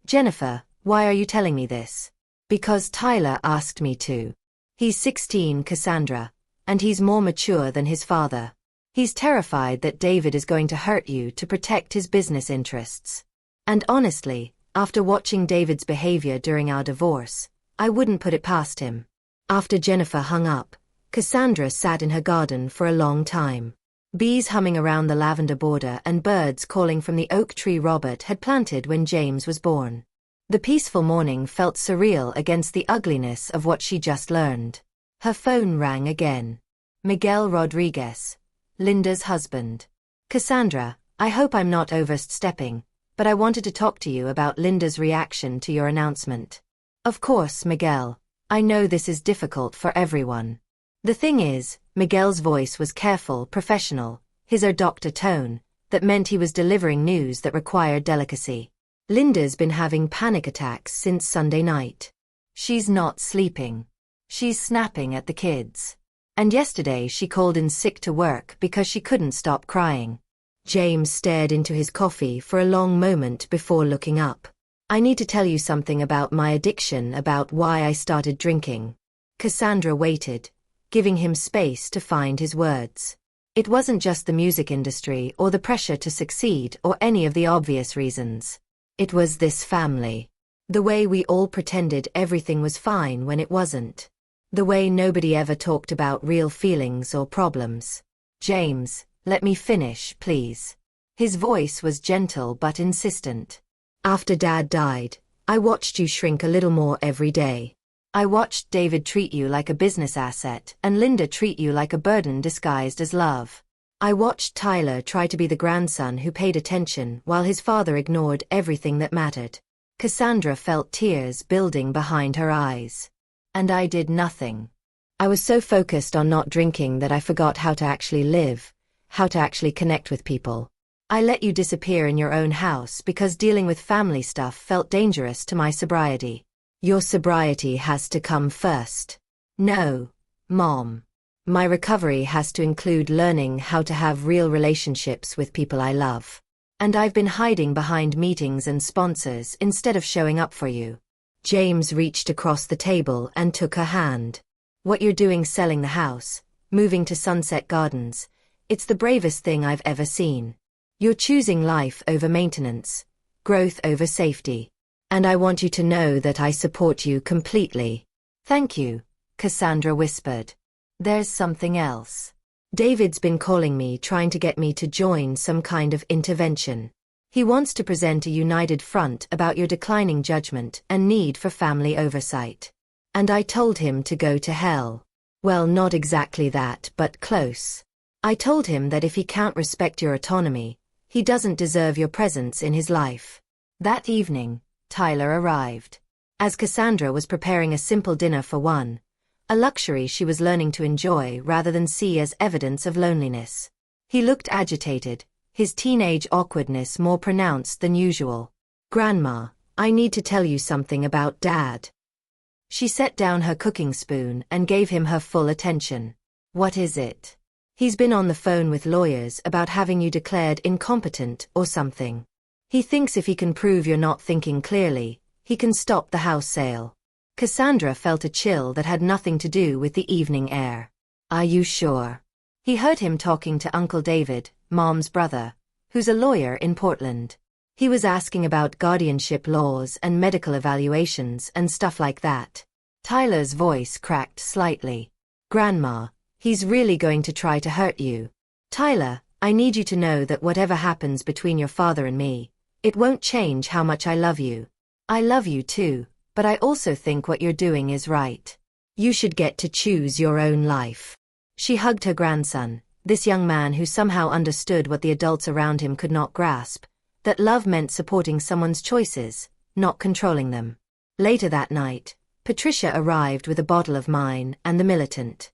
"Jennifer, why are you telling me this?" "Because Tyler asked me to." "He's 16, Cassandra, and he's more mature than his father. He's terrified that David is going to hurt you to protect his business interests. And honestly, after watching David's behavior during our divorce, I wouldn't put it past him." After Jennifer hung up, Cassandra sat in her garden for a long time. Bees humming around the lavender border and birds calling from the oak tree Robert had planted when James was born. The peaceful morning felt surreal against the ugliness of what she just learned. Her phone rang again. Miguel Rodriguez, Linda's husband. "Cassandra, I hope I'm not overstepping, but I wanted to talk to you about Linda's reaction to your announcement." "Of course, Miguel. I know this is difficult for everyone." The thing is, Miguel's voice was careful, professional, his doctor tone, that meant he was delivering news that required delicacy. "Linda's been having panic attacks since Sunday night. She's not sleeping. She's snapping at the kids. And yesterday she called in sick to work because she couldn't stop crying." James stared into his coffee for a long moment before looking up. "I need to tell you something about my addiction, about why I started drinking." Cassandra waited, giving him space to find his words. It wasn't just the music industry or the pressure to succeed or any of the obvious reasons. It was this family. The way we all pretended everything was fine when it wasn't. The way nobody ever talked about real feelings or problems. "James, let me finish, please." His voice was gentle but insistent. "After Dad died, I watched you shrink a little more every day. I watched David treat you like a business asset and Linda treat you like a burden disguised as love. I watched Tyler try to be the grandson who paid attention while his father ignored everything that mattered." Cassandra felt tears building behind her eyes. "And I did nothing. I was so focused on not drinking that I forgot how to actually live, how to actually connect with people. I let you disappear in your own house because dealing with family stuff felt dangerous to my sobriety. Your sobriety has to come first." "No, Mom. My recovery has to include learning how to have real relationships with people I love. And I've been hiding behind meetings and sponsors instead of showing up for you." James reached across the table and took her hand. "What you're doing selling the house, moving to Sunset Gardens, it's the bravest thing I've ever seen. You're choosing life over maintenance, growth over safety. And I want you to know that I support you completely." "Thank you," Cassandra whispered. "There's something else. David's been calling me, trying to get me to join some kind of intervention. He wants to present a united front about your declining judgment and need for family oversight. And I told him to go to hell. Well, not exactly that, but close. I told him that if he can't respect your autonomy, he doesn't deserve your presence in his life." That evening, Tyler arrived. As Cassandra was preparing a simple dinner for one, a luxury she was learning to enjoy rather than see as evidence of loneliness. He looked agitated, his teenage awkwardness more pronounced than usual. "Grandma, I need to tell you something about Dad." She set down her cooking spoon and gave him her full attention. "What is it?" "He's been on the phone with lawyers about having you declared incompetent or something. He thinks if he can prove you're not thinking clearly, he can stop the house sale." Cassandra felt a chill that had nothing to do with the evening air. "Are you sure?" He heard him talking to Uncle David, Mom's brother, who's a lawyer in Portland. He was asking about guardianship laws and medical evaluations and stuff like that. Tyler's voice cracked slightly. "Grandma, he's really going to try to hurt you. Tyler, I need you to know that whatever happens between your father and me, It won't change how much I love you. I love you too, but I also think what you're doing is right. You should get to choose your own life. She hugged her grandson, this young man who somehow understood what the adults around him could not grasp, that love meant supporting someone's choices, not controlling them. Later that night, Patricia arrived with a bottle of wine and the militant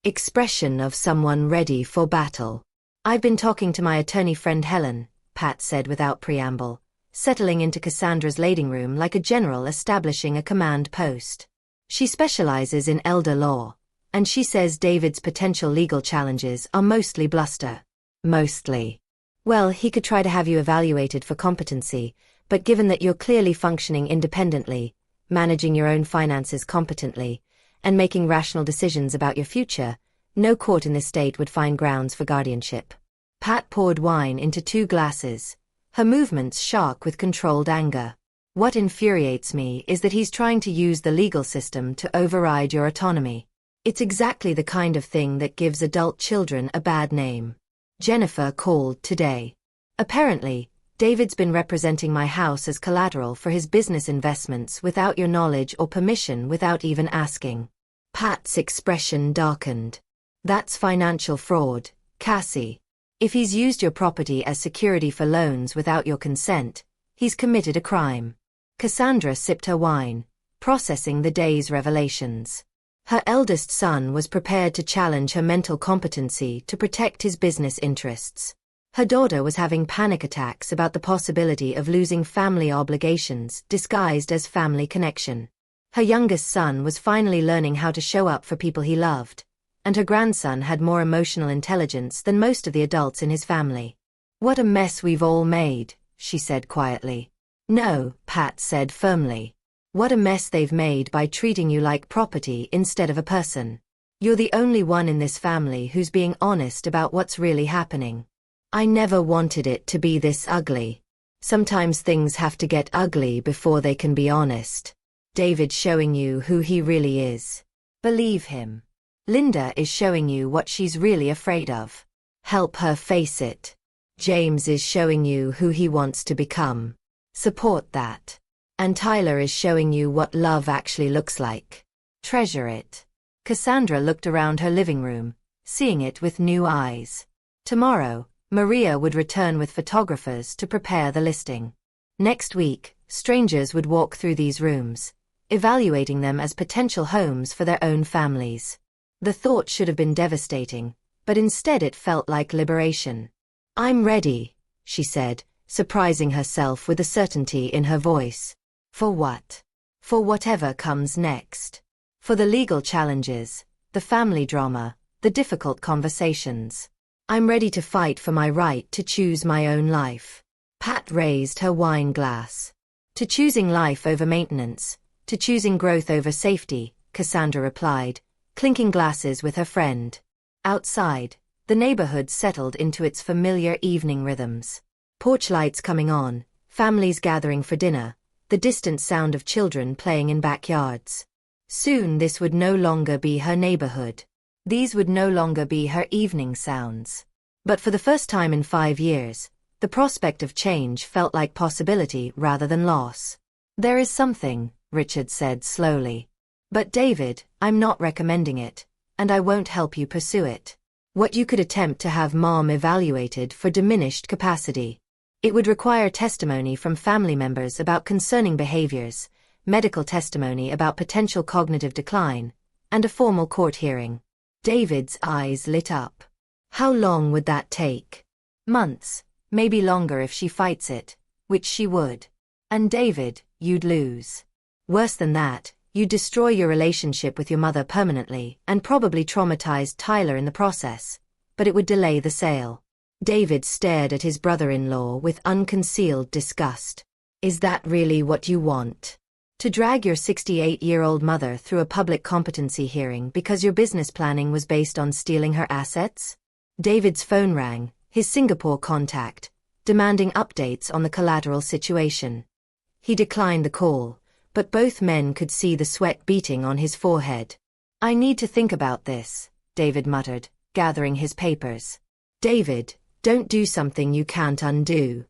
expression of someone ready for battle. I've been talking to my attorney friend Helen, Pat said without preamble, settling into Cassandra's lading room like a general establishing a command post. She specializes in elder law, and she says David's potential legal challenges are mostly bluster. Mostly. Well, he could try to have you evaluated for competency, but given that you're clearly functioning independently, managing your own finances competently, and making rational decisions about your future, no court in this state would find grounds for guardianship. Pat poured wine into 2 glasses, her movements sharp with controlled anger. What infuriates me is that he's trying to use the legal system to override your autonomy. It's exactly the kind of thing that gives adult children a bad name. Jennifer called today. Apparently, David's been representing my house as collateral for his business investments without your knowledge or permission, without even asking. Pat's expression darkened. That's financial fraud, Cassie. If he's used your property as security for loans without your consent, he's committed a crime. Cassandra sipped her wine, processing the day's revelations. Her eldest son was prepared to challenge her mental competency to protect his business interests. Her daughter was having panic attacks about the possibility of losing family obligations disguised as family connection. Her youngest son was finally learning how to show up for people he loved, and her grandson had more emotional intelligence than most of the adults in his family. What a mess we've all made, she said quietly. No, Pat said firmly. What a mess they've made by treating you like property instead of a person. You're the only one in this family who's being honest about what's really happening. I never wanted it to be this ugly. Sometimes things have to get ugly before they can be honest. David's showing you who he really is. Believe him. Linda is showing you what she's really afraid of. Help her face it. James is showing you who he wants to become. Support that. And Tyler is showing you what love actually looks like. Treasure it. Cassandra looked around her living room, seeing it with new eyes. Tomorrow, Maria would return with photographers to prepare the listing. Next week, strangers would walk through these rooms, evaluating them as potential homes for their own families. The thought should have been devastating, but instead it felt like liberation. I'm ready, she said, surprising herself with the certainty in her voice. For what? For whatever comes next. For the legal challenges, the family drama, the difficult conversations. I'm ready to fight for my right to choose my own life. Pat raised her wine glass. To choosing life over maintenance, to choosing growth over safety, Cassandra replied, clinking glasses with her friend. Outside, the neighborhood settled into its familiar evening rhythms. Porch lights coming on, families gathering for dinner, the distant sound of children playing in backyards. Soon this would no longer be her neighborhood. These would no longer be her evening sounds. But for the first time in 5 years, the prospect of change felt like possibility rather than loss. There is something, Richard said slowly. But David, I'm not recommending it, and I won't help you pursue it. What you could attempt to have Mom evaluated for diminished capacity. It would require testimony from family members about concerning behaviors, medical testimony about potential cognitive decline, and a formal court hearing. David's eyes lit up. How long would that take? Months, maybe longer if she fights it, which she would. And David, you'd lose. Worse than that, you'd destroy your relationship with your mother permanently and probably traumatize Tyler in the process, but it would delay the sale. David stared at his brother-in-law with unconcealed disgust. Is that really what you want? To drag your 68-year-old mother through a public competency hearing because your business planning was based on stealing her assets? David's phone rang, his Singapore contact, demanding updates on the collateral situation. He declined the call, but both men could see the sweat beating on his forehead. I need to think about this, David muttered, gathering his papers. David, don't do something you can't undo.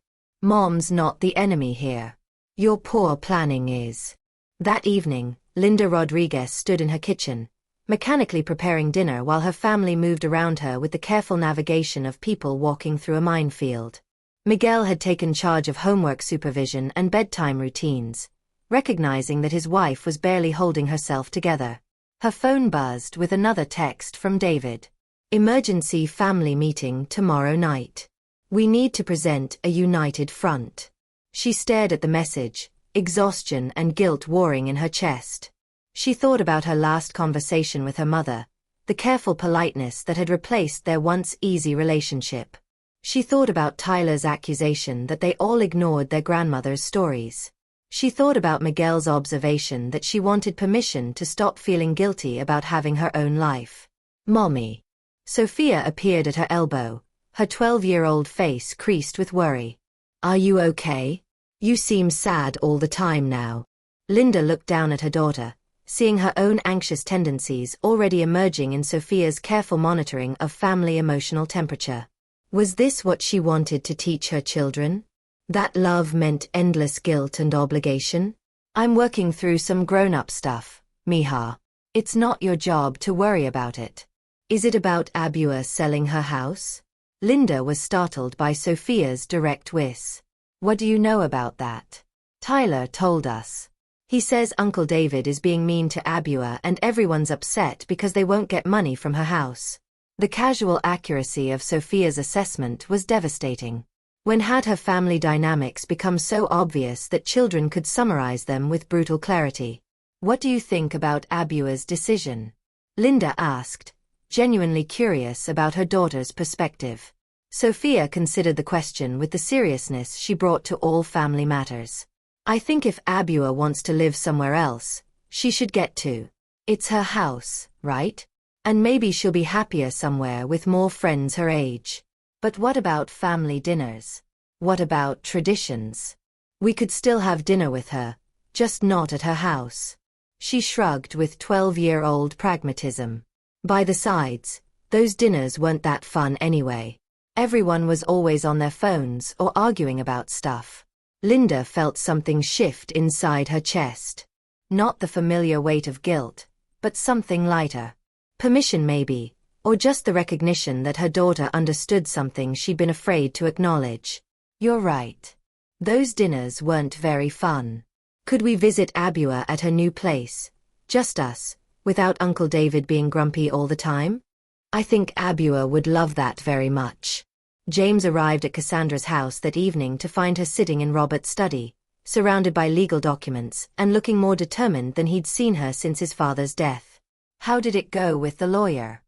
Mom's not the enemy here. Your poor planning is. That evening, Linda Rodriguez stood in her kitchen, mechanically preparing dinner while her family moved around her with the careful navigation of people walking through a minefield. Miguel had taken charge of homework supervision and bedtime routines, recognizing that his wife was barely holding herself together. Her phone buzzed with another text from David. Emergency family meeting tomorrow night. We need to present a united front. She stared at the message, exhaustion and guilt warring in her chest. She thought about her last conversation with her mother, the careful politeness that had replaced their once easy relationship. She thought about Tyler's accusation that they all ignored their grandmother's stories. She thought about Miguel's observation that she wanted permission to stop feeling guilty about having her own life. Mommy. Sophia appeared at her elbow, her 12-year-old face creased with worry. Are you okay? You seem sad all the time now. Linda looked down at her daughter, seeing her own anxious tendencies already emerging in Sophia's careful monitoring of family emotional temperature. Was this what she wanted to teach her children? That love meant endless guilt and obligation? I'm working through some grown-up stuff, Mija. It's not your job to worry about it. Is it about Abua selling her house? Linda was startled by Sophia's direct whiz. What do you know about that? Tyler told us. He says Uncle David is being mean to Abua and everyone's upset because they won't get money from her house. The casual accuracy of Sophia's assessment was devastating. When had her family dynamics become so obvious that children could summarize them with brutal clarity? What do you think about Abua's decision? Linda asked, genuinely curious about her daughter's perspective. Sophia considered the question with the seriousness she brought to all family matters. I think if Abua wants to live somewhere else, she should get to. It's her house, right? And maybe she'll be happier somewhere with more friends her age. But what about family dinners? What about traditions? We could still have dinner with her, just not at her house. She shrugged with 12-year-old pragmatism. By the sides, those dinners weren't that fun anyway. Everyone was always on their phones or arguing about stuff. Linda felt something shift inside her chest. Not the familiar weight of guilt, but something lighter. Permission maybe, or just the recognition that her daughter understood something she'd been afraid to acknowledge. You're right. Those dinners weren't very fun. Could we visit Abua at her new place, just us, without Uncle David being grumpy all the time? I think Abua would love that very much. James arrived at Cassandra's house that evening to find her sitting in Robert's study, surrounded by legal documents and looking more determined than he'd seen her since his father's death. How did it go with the lawyer?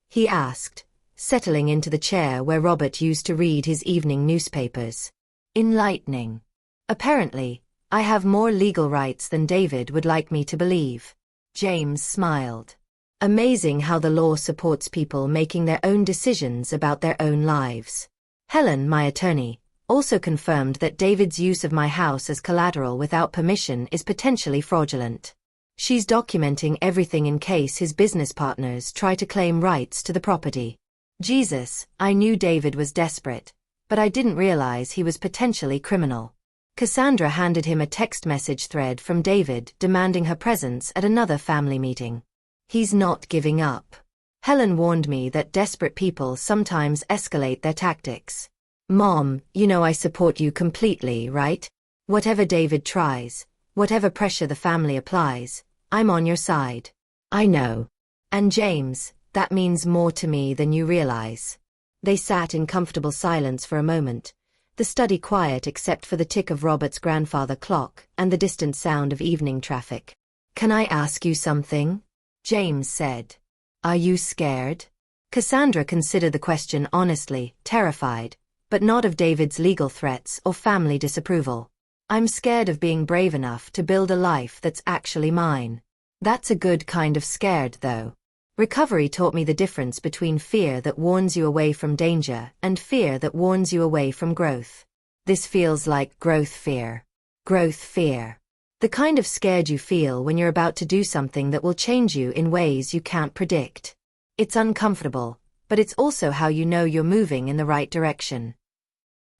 He asked, settling into the chair where Robert used to read his evening newspapers. Enlightening. Apparently, I have more legal rights than David would like me to believe. James smiled. Amazing how the law supports people making their own decisions about their own lives. Helen, my attorney, also confirmed that David's use of my house as collateral without permission is potentially fraudulent. She's documenting everything in case his business partners try to claim rights to the property. Jesus, I knew David was desperate, but I didn't realize he was potentially criminal. Cassandra handed him a text message thread from David demanding her presence at another family meeting. He's not giving up. Helen warned me that desperate people sometimes escalate their tactics. Mom, you know I support you completely, right? Whatever David tries, whatever pressure the family applies, I'm on your side. I know. And James, that means more to me than you realize. They sat in comfortable silence for a moment, the study quiet except for the tick of Robert's grandfather clock and the distant sound of evening traffic. Can I ask you something? James said. Are you scared? Cassandra considered the question honestly, terrified, but not of David's legal threats or family disapproval. I'm scared of being brave enough to build a life that's actually mine. That's a good kind of scared, though. Recovery taught me the difference between fear that warns you away from danger and fear that warns you away from growth. This feels like growth fear. Growth fear. The kind of scared you feel when you're about to do something that will change you in ways you can't predict. It's uncomfortable, but it's also how you know you're moving in the right direction.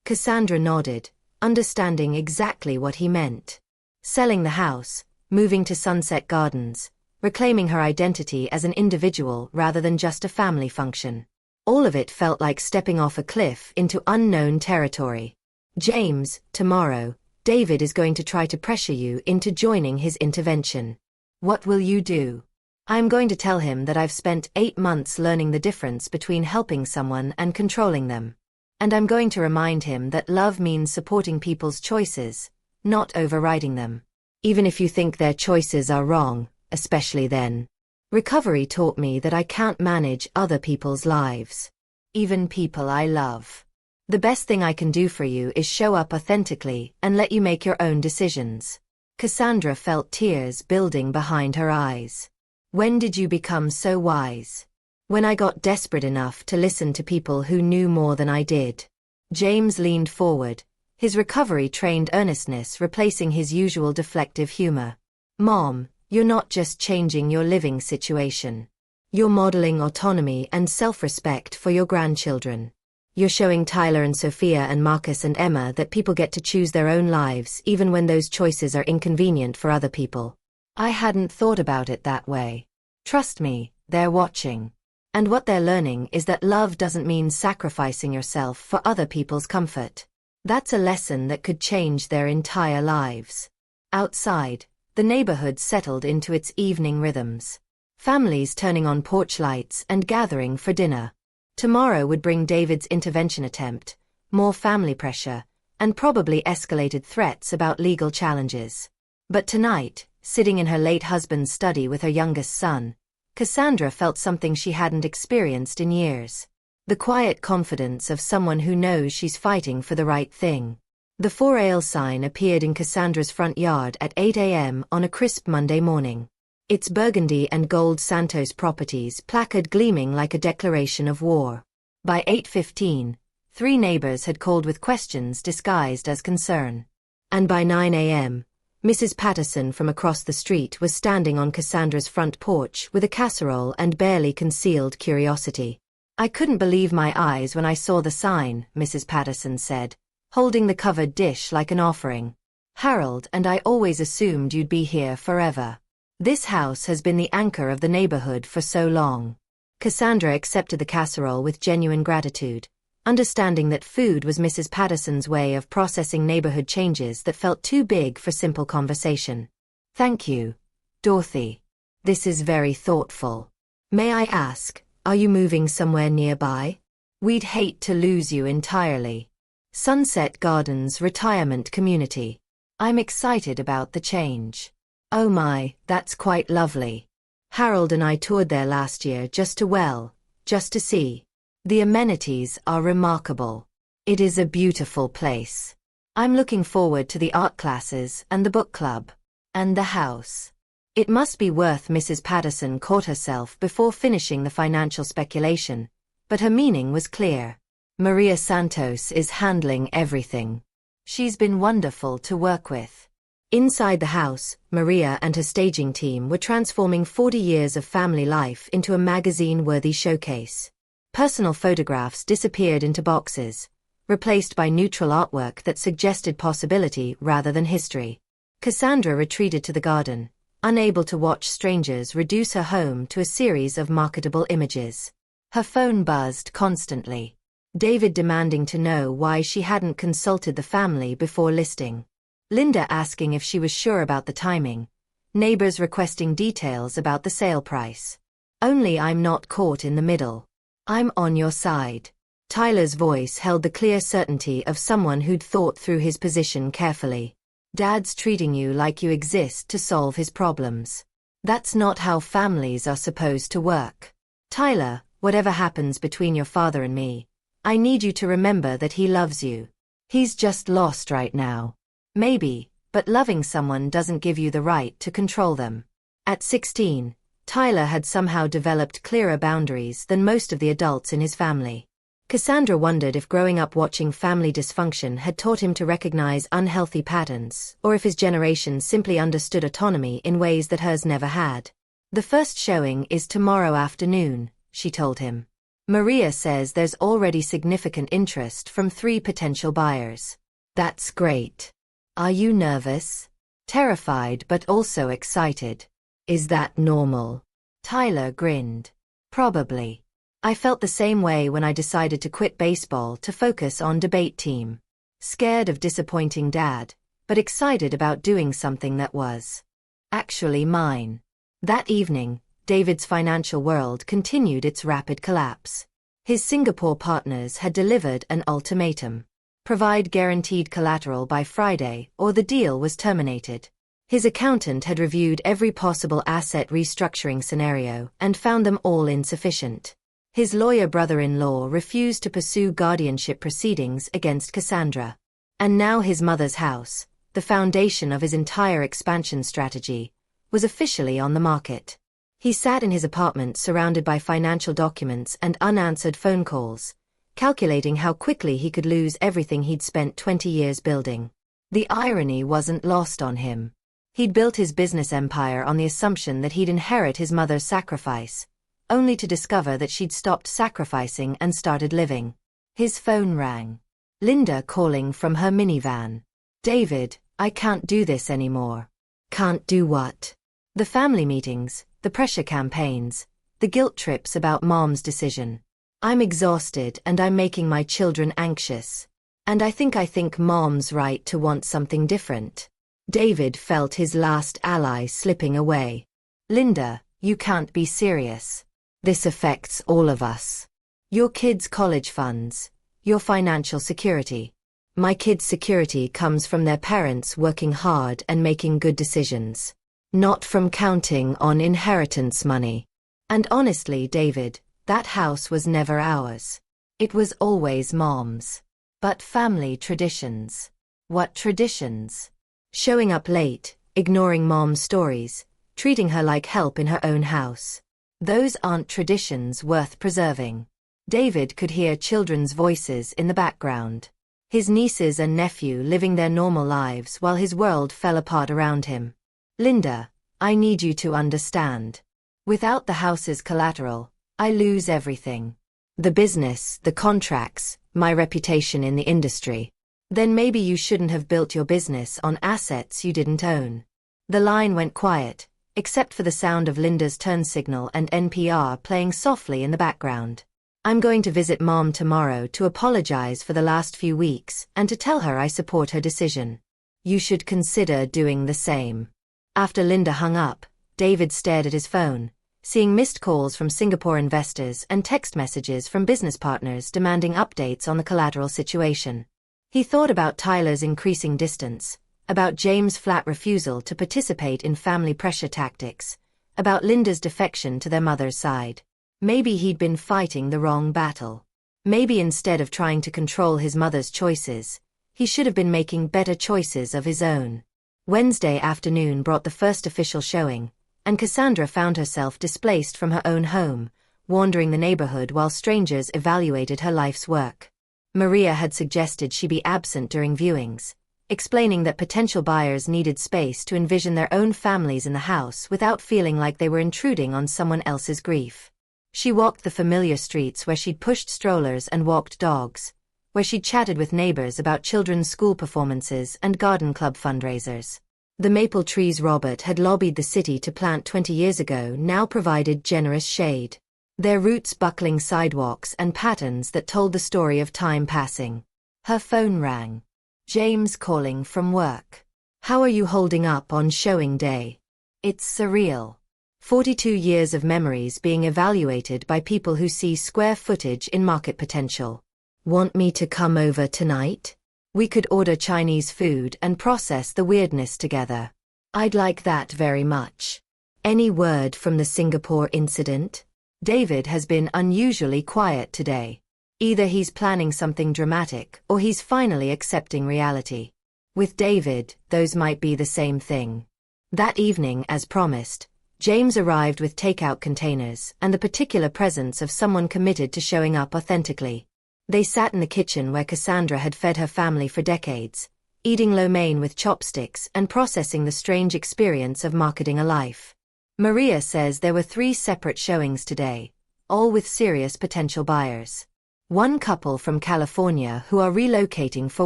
Cassandra nodded, understanding exactly what he meant. Selling the house, moving to Sunset Gardens, reclaiming her identity as an individual rather than just a family function. All of it felt like stepping off a cliff into unknown territory. James, tomorrow, David is going to try to pressure you into joining his intervention. What will you do? I'm going to tell him that I've spent 8 months learning the difference between helping someone and controlling them. And I'm going to remind him that love means supporting people's choices, not overriding them. Even if you think their choices are wrong, especially then. Recovery taught me that I can't manage other people's lives. Even people I love. The best thing I can do for you is show up authentically and let you make your own decisions. Cassandra felt tears building behind her eyes. When did you become so wise? When I got desperate enough to listen to people who knew more than I did. James leaned forward, his recovery-trained earnestness replacing his usual deflective humor. Mom, you're not just changing your living situation. You're modeling autonomy and self-respect for your grandchildren. You're showing Tyler and Sophia and Marcus and Emma that people get to choose their own lives even when those choices are inconvenient for other people. I hadn't thought about it that way. Trust me, they're watching. And what they're learning is that love doesn't mean sacrificing yourself for other people's comfort. That's a lesson that could change their entire lives. Outside, the neighborhood settled into its evening rhythms. Families turning on porch lights and gathering for dinner. Tomorrow would bring David's intervention attempt, more family pressure, and probably escalated threats about legal challenges. But tonight, sitting in her late husband's study with her youngest son, Cassandra felt something she hadn't experienced in years. The quiet confidence of someone who knows she's fighting for the right thing. The for ale sign appeared in Cassandra's front yard at 8 a.m. on a crisp Monday morning. Its burgundy and gold Santos Properties placard gleaming like a declaration of war. By 8:15, 3 neighbors had called with questions disguised as concern. And by 9 a.m., Mrs. Patterson from across the street was standing on Cassandra's front porch with a casserole and barely concealed curiosity. I couldn't believe my eyes when I saw the sign, Mrs. Patterson said, holding the covered dish like an offering. Harold and I always assumed you'd be here forever. This house has been the anchor of the neighborhood for so long. Cassandra accepted the casserole with genuine gratitude, understanding that food was Mrs. Patterson's way of processing neighborhood changes that felt too big for simple conversation. Thank you, Dorothy. This is very thoughtful. May I ask, are you moving somewhere nearby? We'd hate to lose you entirely. Sunset Gardens Retirement Community. I'm excited about the change. Oh my, that's quite lovely. Harold and I toured there last year just to see. The amenities are remarkable. It is a beautiful place. I'm looking forward to the art classes and the book club. And the house. It must be worth. Mrs. Patterson caught herself before finishing the financial speculation, but her meaning was clear. Maria Santos is handling everything. She's been wonderful to work with. Inside the house, Maria and her staging team were transforming 40 years of family life into a magazine-worthy showcase. Personal photographs disappeared into boxes, replaced by neutral artwork that suggested possibility rather than history. Cassandra retreated to the garden, unable to watch strangers reduce her home to a series of marketable images. Her phone buzzed constantly. David demanding to know why she hadn't consulted the family before listing. Linda asking if she was sure about the timing. Neighbors requesting details about the sale price. Only I'm not caught in the middle. I'm on your side. Tyler's voice held the clear certainty of someone who'd thought through his position carefully. Dad's treating you like you exist to solve his problems. That's not how families are supposed to work. Tyler, whatever happens between your father and me, I need you to remember that he loves you. He's just lost right now. Maybe, but loving someone doesn't give you the right to control them. At 16, Tyler had somehow developed clearer boundaries than most of the adults in his family. Cassandra wondered if growing up watching family dysfunction had taught him to recognize unhealthy patterns, or if his generation simply understood autonomy in ways that hers never had. The first showing is tomorrow afternoon, she told him. Maria says there's already significant interest from 3 potential buyers. That's great. Are you nervous? Terrified but also excited. Is that normal? Tyler grinned. Probably. I felt the same way when I decided to quit baseball to focus on debate team. Scared of disappointing Dad, but excited about doing something that was actually mine. That evening, David's financial world continued its rapid collapse. His Singapore partners had delivered an ultimatum. Provide guaranteed collateral by Friday or the deal was terminated. His accountant had reviewed every possible asset restructuring scenario and found them all insufficient. His lawyer brother-in-law refused to pursue guardianship proceedings against Cassandra. And now his mother's house, the foundation of his entire expansion strategy, was officially on the market. He sat in his apartment surrounded by financial documents and unanswered phone calls, calculating how quickly he could lose everything he'd spent 20 years building. The irony wasn't lost on him. He'd built his business empire on the assumption that he'd inherit his mother's sacrifice, only to discover that she'd stopped sacrificing and started living. His phone rang. Linda calling from her minivan. David, I can't do this anymore. Can't do what? The family meetings, the pressure campaigns, the guilt trips about Mom's decision. I'm exhausted and I'm making my children anxious. And I think Mom's right to want something different. David felt his last ally slipping away. Linda, you can't be serious. This affects all of us. Your kids' college funds, your financial security. My kids' security comes from their parents working hard and making good decisions, not from counting on inheritance money. And honestly, David, that house was never ours. It was always Mom's. But family traditions. What traditions? Showing up late, ignoring Mom's stories, treating her like help in her own house. Those aren't traditions worth preserving. David could hear children's voices in the background. His nieces and nephew living their normal lives while his world fell apart around him. Linda, I need you to understand. Without the house's collateral, I lose everything. The business, the contracts, my reputation in the industry. Then maybe you shouldn't have built your business on assets you didn't own. The line went quiet, except for the sound of Linda's turn signal and NPR playing softly in the background. I'm going to visit Mom tomorrow to apologize for the last few weeks and to tell her I support her decision. You should consider doing the same. After Linda hung up, David stared at his phone, seeing missed calls from Singapore investors and text messages from business partners demanding updates on the collateral situation. He thought about Tyler's increasing distance, about James' flat refusal to participate in family pressure tactics, about Linda's defection to their mother's side. Maybe he'd been fighting the wrong battle. Maybe instead of trying to control his mother's choices, he should have been making better choices of his own. Wednesday afternoon brought the first official showing, and Cassandra found herself displaced from her own home, wandering the neighborhood while strangers evaluated her life's work. Maria had suggested she be absent during viewings, explaining that potential buyers needed space to envision their own families in the house without feeling like they were intruding on someone else's grief. She walked the familiar streets where she'd pushed strollers and walked dogs, where she'd chatted with neighbors about children's school performances and garden club fundraisers. The maple trees Robert had lobbied the city to plant 20 years ago now provided generous shade, their roots buckling sidewalks and patterns that told the story of time passing. Her phone rang. James calling from work. How are you holding up on showing day? It's surreal. 42 years of memories being evaluated by people who see square footage in market potential. Want me to come over tonight? We could order Chinese food and process the weirdness together. I'd like that very much. Any word from the Singapore incident? David has been unusually quiet today. Either he's planning something dramatic or he's finally accepting reality. With David, those might be the same thing. That evening, as promised, James arrived with takeout containers and the particular presence of someone committed to showing up authentically. They sat in the kitchen where Cassandra had fed her family for decades, eating lo mein with chopsticks and processing the strange experience of marketing a life. Maria says there were 3 separate showings today, all with serious potential buyers. One couple from California who are relocating for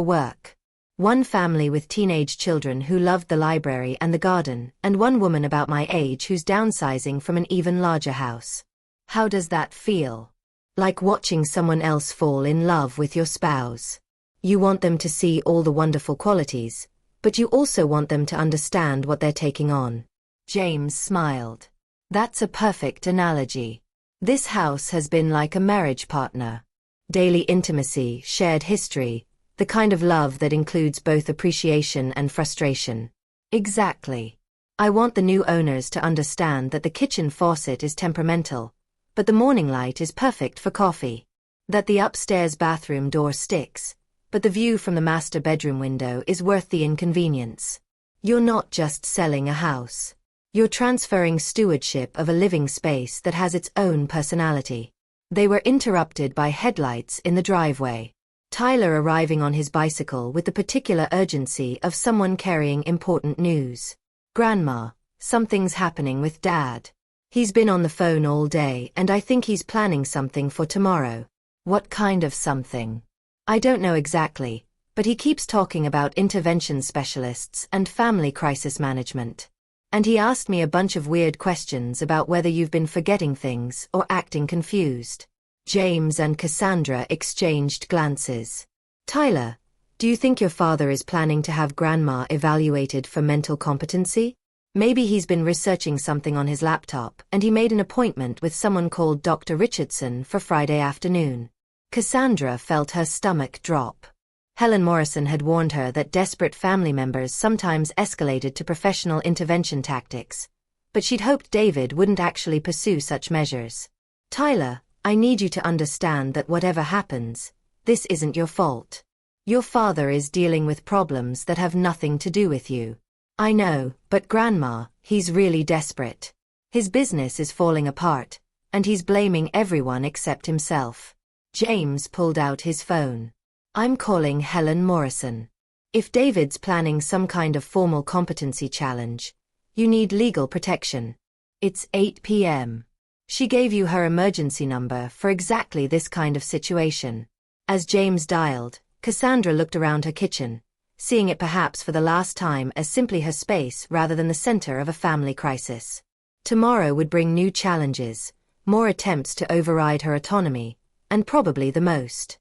work. One family with teenage children who loved the library and the garden, and one woman about my age who's downsizing from an even larger house. How does that feel? Like watching someone else fall in love with your spouse. You want them to see all the wonderful qualities, but you also want them to understand what they're taking on. James smiled. That's a perfect analogy. This house has been like a marriage partner. Daily intimacy, shared history, the kind of love that includes both appreciation and frustration. Exactly. I want the new owners to understand that the kitchen faucet is temperamental, but the morning light is perfect for coffee. That the upstairs bathroom door sticks, but the view from the master bedroom window is worth the inconvenience. You're not just selling a house. You're transferring stewardship of a living space that has its own personality. They were interrupted by headlights in the driveway. Tyler arriving on his bicycle with the particular urgency of someone carrying important news. Grandma, something's happening with Dad. He's been on the phone all day and I think he's planning something for tomorrow. What kind of something? I don't know exactly, but he keeps talking about intervention specialists and family crisis management. And he asked me a bunch of weird questions about whether you've been forgetting things or acting confused. James and Cassandra exchanged glances. Tyler, do you think your father is planning to have Grandma evaluated for mental competency? Maybe he's been researching something on his laptop and he made an appointment with someone called Dr. Richardson for Friday afternoon. Cassandra felt her stomach drop. Helen Morrison had warned her that desperate family members sometimes escalated to professional intervention tactics, but she'd hoped David wouldn't actually pursue such measures. Tyler, I need you to understand that whatever happens, this isn't your fault. Your father is dealing with problems that have nothing to do with you. I know, but Grandma, he's really desperate. His business is falling apart, and he's blaming everyone except himself. James pulled out his phone. I'm calling Helen Morrison. If David's planning some kind of formal competency challenge, you need legal protection. It's 8 p.m. She gave you her emergency number for exactly this kind of situation. As James dialed, Cassandra looked around her kitchen, seeing it perhaps for the last time as simply her space rather than the center of a family crisis. Tomorrow would bring new challenges, more attempts to override her autonomy, and probably the most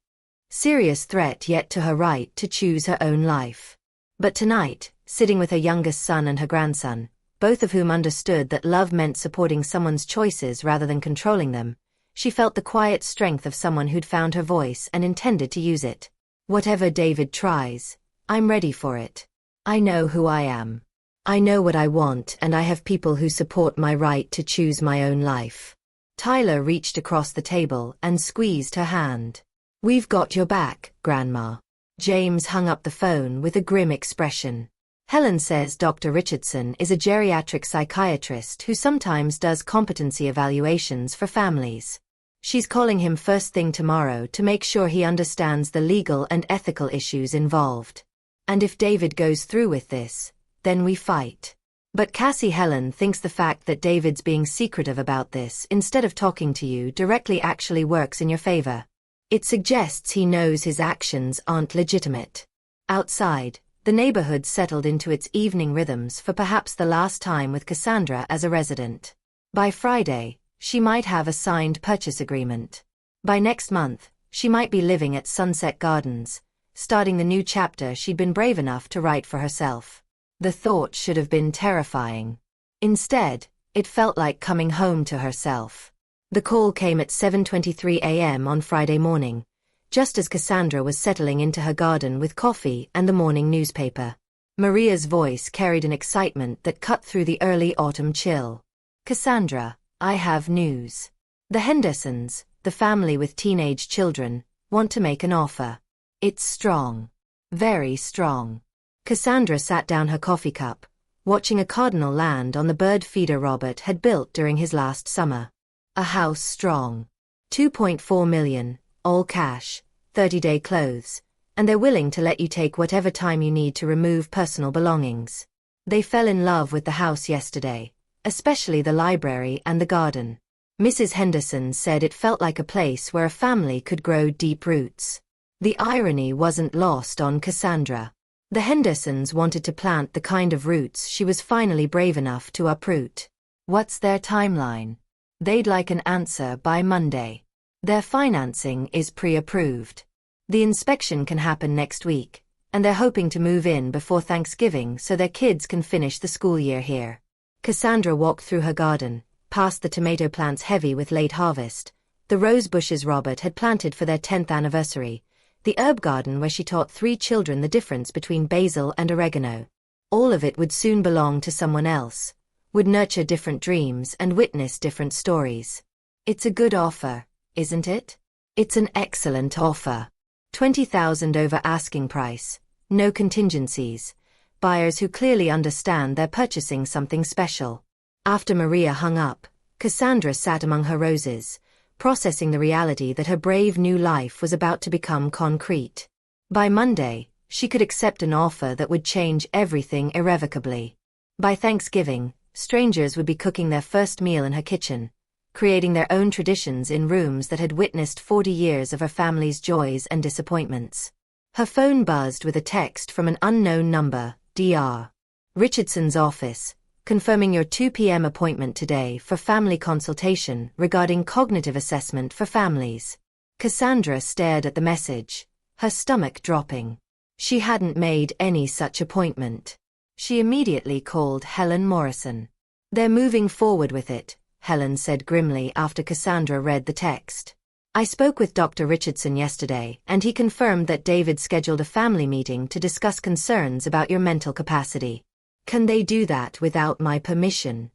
serious threat yet to her right to choose her own life. But tonight, sitting with her youngest son and her grandson, both of whom understood that love meant supporting someone's choices rather than controlling them, she felt the quiet strength of someone who'd found her voice and intended to use it. Whatever David tries, I'm ready for it. I know who I am. I know what I want and I have people who support my right to choose my own life. Tyler reached across the table and squeezed her hand. We've got your back, Grandma. James hung up the phone with a grim expression. Helen says Dr. Richardson is a geriatric psychiatrist who sometimes does competency evaluations for families. She's calling him first thing tomorrow to make sure he understands the legal and ethical issues involved. And if David goes through with this, then we fight. But Helen thinks the fact that David's being secretive about this instead of talking to you directly actually works in your favor. It suggests he knows his actions aren't legitimate. Outside, the neighborhood settled into its evening rhythms for perhaps the last time with Cassandra as a resident. By Friday, she might have a signed purchase agreement. By next month, she might be living at Sunset Gardens, starting the new chapter she'd been brave enough to write for herself. The thought should have been terrifying. Instead, it felt like coming home to herself. The call came at 7:23 a.m. on Friday morning, just as Cassandra was settling into her garden with coffee and the morning newspaper. Maria's voice carried an excitement that cut through the early autumn chill. Cassandra, I have news. The Hendersons, the family with teenage children, want to make an offer. It's strong. Very strong. Cassandra sat down her coffee cup, watching a cardinal land on the bird feeder Robert had built during his last summer. A house strong. 2.4 million, all cash, 30-day clothes, and they're willing to let you take whatever time you need to remove personal belongings. They fell in love with the house yesterday, especially the library and the garden. Mrs. Henderson said it felt like a place where a family could grow deep roots. The irony wasn't lost on Cassandra. The Hendersons wanted to plant the kind of roots she was finally brave enough to uproot. What's their timeline? They'd like an answer by Monday. Their financing is pre-approved. The inspection can happen next week, and they're hoping to move in before Thanksgiving so their kids can finish the school year here. Cassandra walked through her garden, past the tomato plants heavy with late harvest, the rose bushes Robert had planted for their 10th anniversary, the herb garden where she taught 3 children the difference between basil and oregano. All of it would soon belong to someone else, would nurture different dreams and witness different stories. It's a good offer, isn't it? It's an excellent offer. $20,000 over asking price, no contingencies, buyers who clearly understand they're purchasing something special. After Maria hung up, Cassandra sat among her roses, processing the reality that her brave new life was about to become concrete. By Monday, she could accept an offer that would change everything irrevocably. By Thanksgiving, strangers would be cooking their first meal in her kitchen, creating their own traditions in rooms that had witnessed 40 years of her family's joys and disappointments. Her phone buzzed with a text from an unknown number, Dr. Richardson's office, confirming your 2 p.m. appointment today for family consultation regarding cognitive assessment for families. Cassandra stared at the message, her stomach dropping. She hadn't made any such appointment. She immediately called Helen Morrison. They're moving forward with it, Helen said grimly after Cassandra read the text. I spoke with Dr. Richardson yesterday, and he confirmed that David scheduled a family meeting to discuss concerns about your mental capacity. Can they do that without my permission?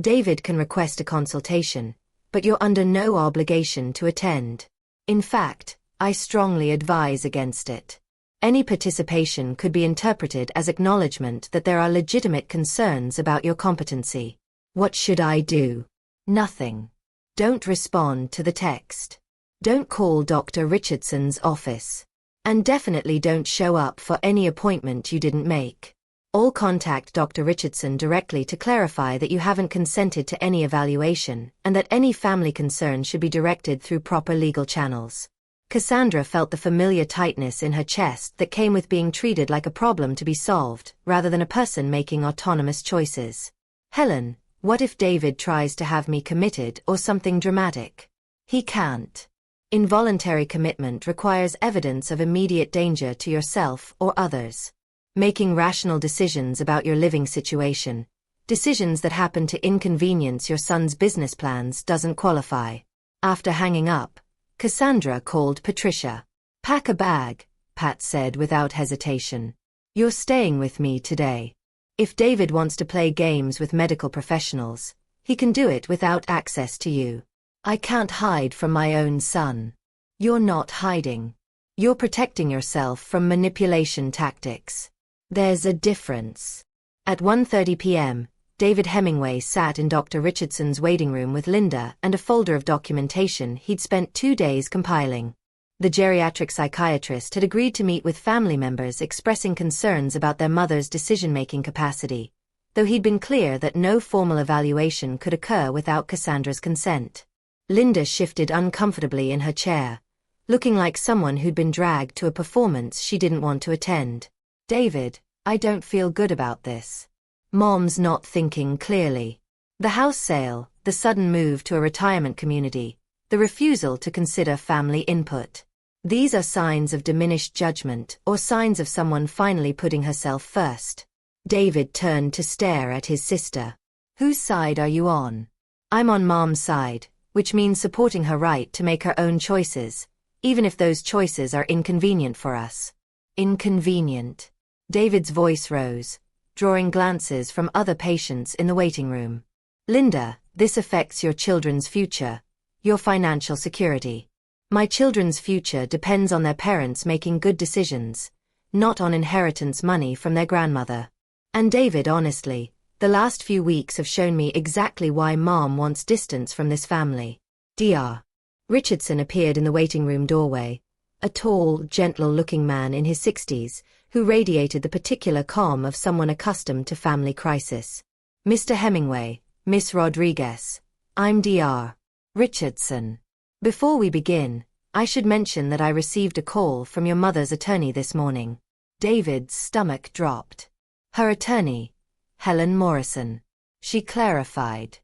David can request a consultation, but you're under no obligation to attend. In fact, I strongly advise against it. Any participation could be interpreted as acknowledgement that there are legitimate concerns about your competency. What should I do? Nothing. Don't respond to the text. Don't call Dr. Richardson's office. And definitely don't show up for any appointment you didn't make. All contact Dr. Richardson directly to clarify that you haven't consented to any evaluation and that any family concern should be directed through proper legal channels. Cassandra felt the familiar tightness in her chest that came with being treated like a problem to be solved, rather than a person making autonomous choices. Helen, what if David tries to have me committed or something dramatic? He can't. Involuntary commitment requires evidence of immediate danger to yourself or others. Making rational decisions about your living situation, decisions that happen to inconvenience your son's business plans, doesn't qualify. After hanging up, Cassandra called Patricia. Pack a bag, Pat said without hesitation. You're staying with me today. If David wants to play games with medical professionals, he can do it without access to you. I can't hide from my own son. You're not hiding. You're protecting yourself from manipulation tactics. There's a difference. At 1:30 p.m., David Hemingway sat in Dr. Richardson's waiting room with Linda and a folder of documentation he'd spent 2 days compiling. The geriatric psychiatrist had agreed to meet with family members expressing concerns about their mother's decision-making capacity, though he'd been clear that no formal evaluation could occur without Cassandra's consent. Linda shifted uncomfortably in her chair, looking like someone who'd been dragged to a performance she didn't want to attend. David, I don't feel good about this. Mom's not thinking clearly. The house sale, the sudden move to a retirement community, the refusal to consider family input. These are signs of diminished judgment or signs of someone finally putting herself first. David turned to stare at his sister. Whose side are you on? I'm on Mom's side, which means supporting her right to make her own choices, even if those choices are inconvenient for us. Inconvenient. David's voice rose, drawing glances from other patients in the waiting room. Linda, this affects your children's future, your financial security. My children's future depends on their parents making good decisions, not on inheritance money from their grandmother. And David, honestly, the last few weeks have shown me exactly why Mom wants distance from this family. Dr. Richardson appeared in the waiting room doorway, a tall, gentle-looking man in his 60s, who radiated the particular calm of someone accustomed to family crisis. Mr. Hemingway, Miss Rodriguez, I'm Dr. Richardson. Before we begin, I should mention that I received a call from your mother's attorney this morning. David's stomach dropped. Her attorney, Helen Morrison. She clarified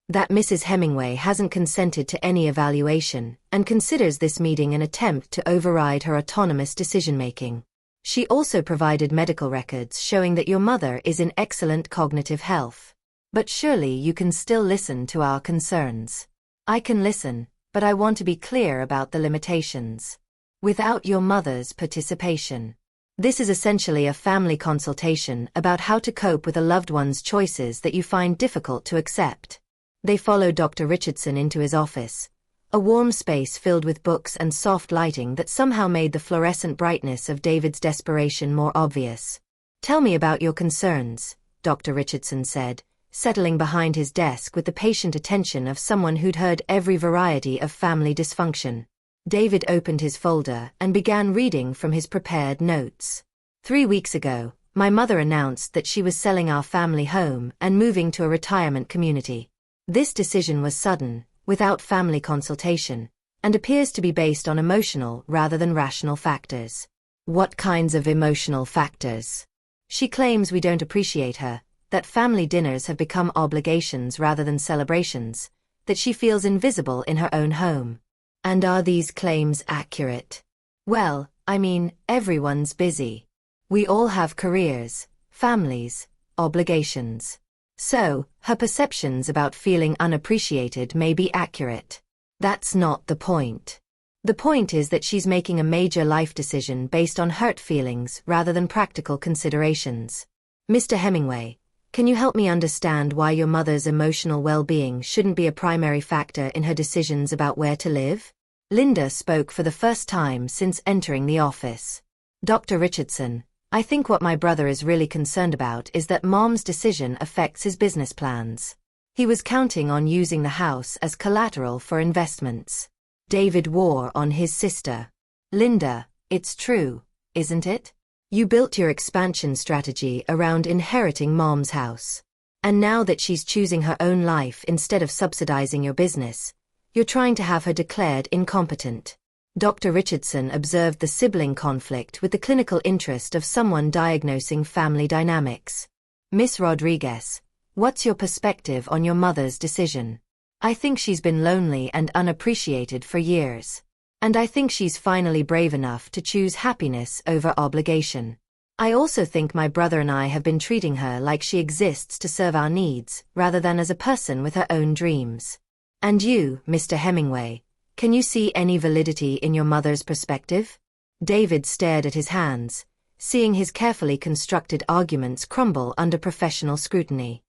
that Mrs. Hemingway hasn't consented to any evaluation and considers this meeting an attempt to override her autonomous decision-making. She also provided medical records showing that your mother is in excellent cognitive health. But surely you can still listen to our concerns. I can listen, but I want to be clear about the limitations. Without your mother's participation. This is essentially a family consultation about how to cope with a loved one's choices that you find difficult to accept. They followed Dr. Richardson into his office, a warm space filled with books and soft lighting that somehow made the fluorescent brightness of David's desperation more obvious. "Tell me about your concerns," Dr. Richardson said, settling behind his desk with the patient attention of someone who'd heard every variety of family dysfunction. David opened his folder and began reading from his prepared notes. 3 weeks ago, my mother announced that she was selling our family home and moving to a retirement community. This decision was sudden, without family consultation, and appears to be based on emotional rather than rational factors. What kinds of emotional factors? She claims we don't appreciate her, that family dinners have become obligations rather than celebrations, that she feels invisible in her own home. And are these claims accurate? Well, I mean, everyone's busy. We all have careers, families, obligations. So, her perceptions about feeling unappreciated may be accurate. That's not the point. The point is that she's making a major life decision based on hurt feelings rather than practical considerations. Mr. Hemingway, can you help me understand why your mother's emotional well-being shouldn't be a primary factor in her decisions about where to live? Linda spoke for the first time since entering the office. Dr. Richardson, I think what my brother is really concerned about is that Mom's decision affects his business plans. He was counting on using the house as collateral for investments. David wore on his sister. Linda, it's true, isn't it? You built your expansion strategy around inheriting Mom's house. And now that she's choosing her own life instead of subsidizing your business, you're trying to have her declared incompetent. Dr. Richardson observed the sibling conflict with the clinical interest of someone diagnosing family dynamics. Miss Rodriguez, what's your perspective on your mother's decision? I think she's been lonely and unappreciated for years. And I think she's finally brave enough to choose happiness over obligation. I also think my brother and I have been treating her like she exists to serve our needs, rather than as a person with her own dreams. And you, Mr. Hemingway, can you see any validity in your mother's perspective? David stared at his hands, seeing his carefully constructed arguments crumble under professional scrutiny.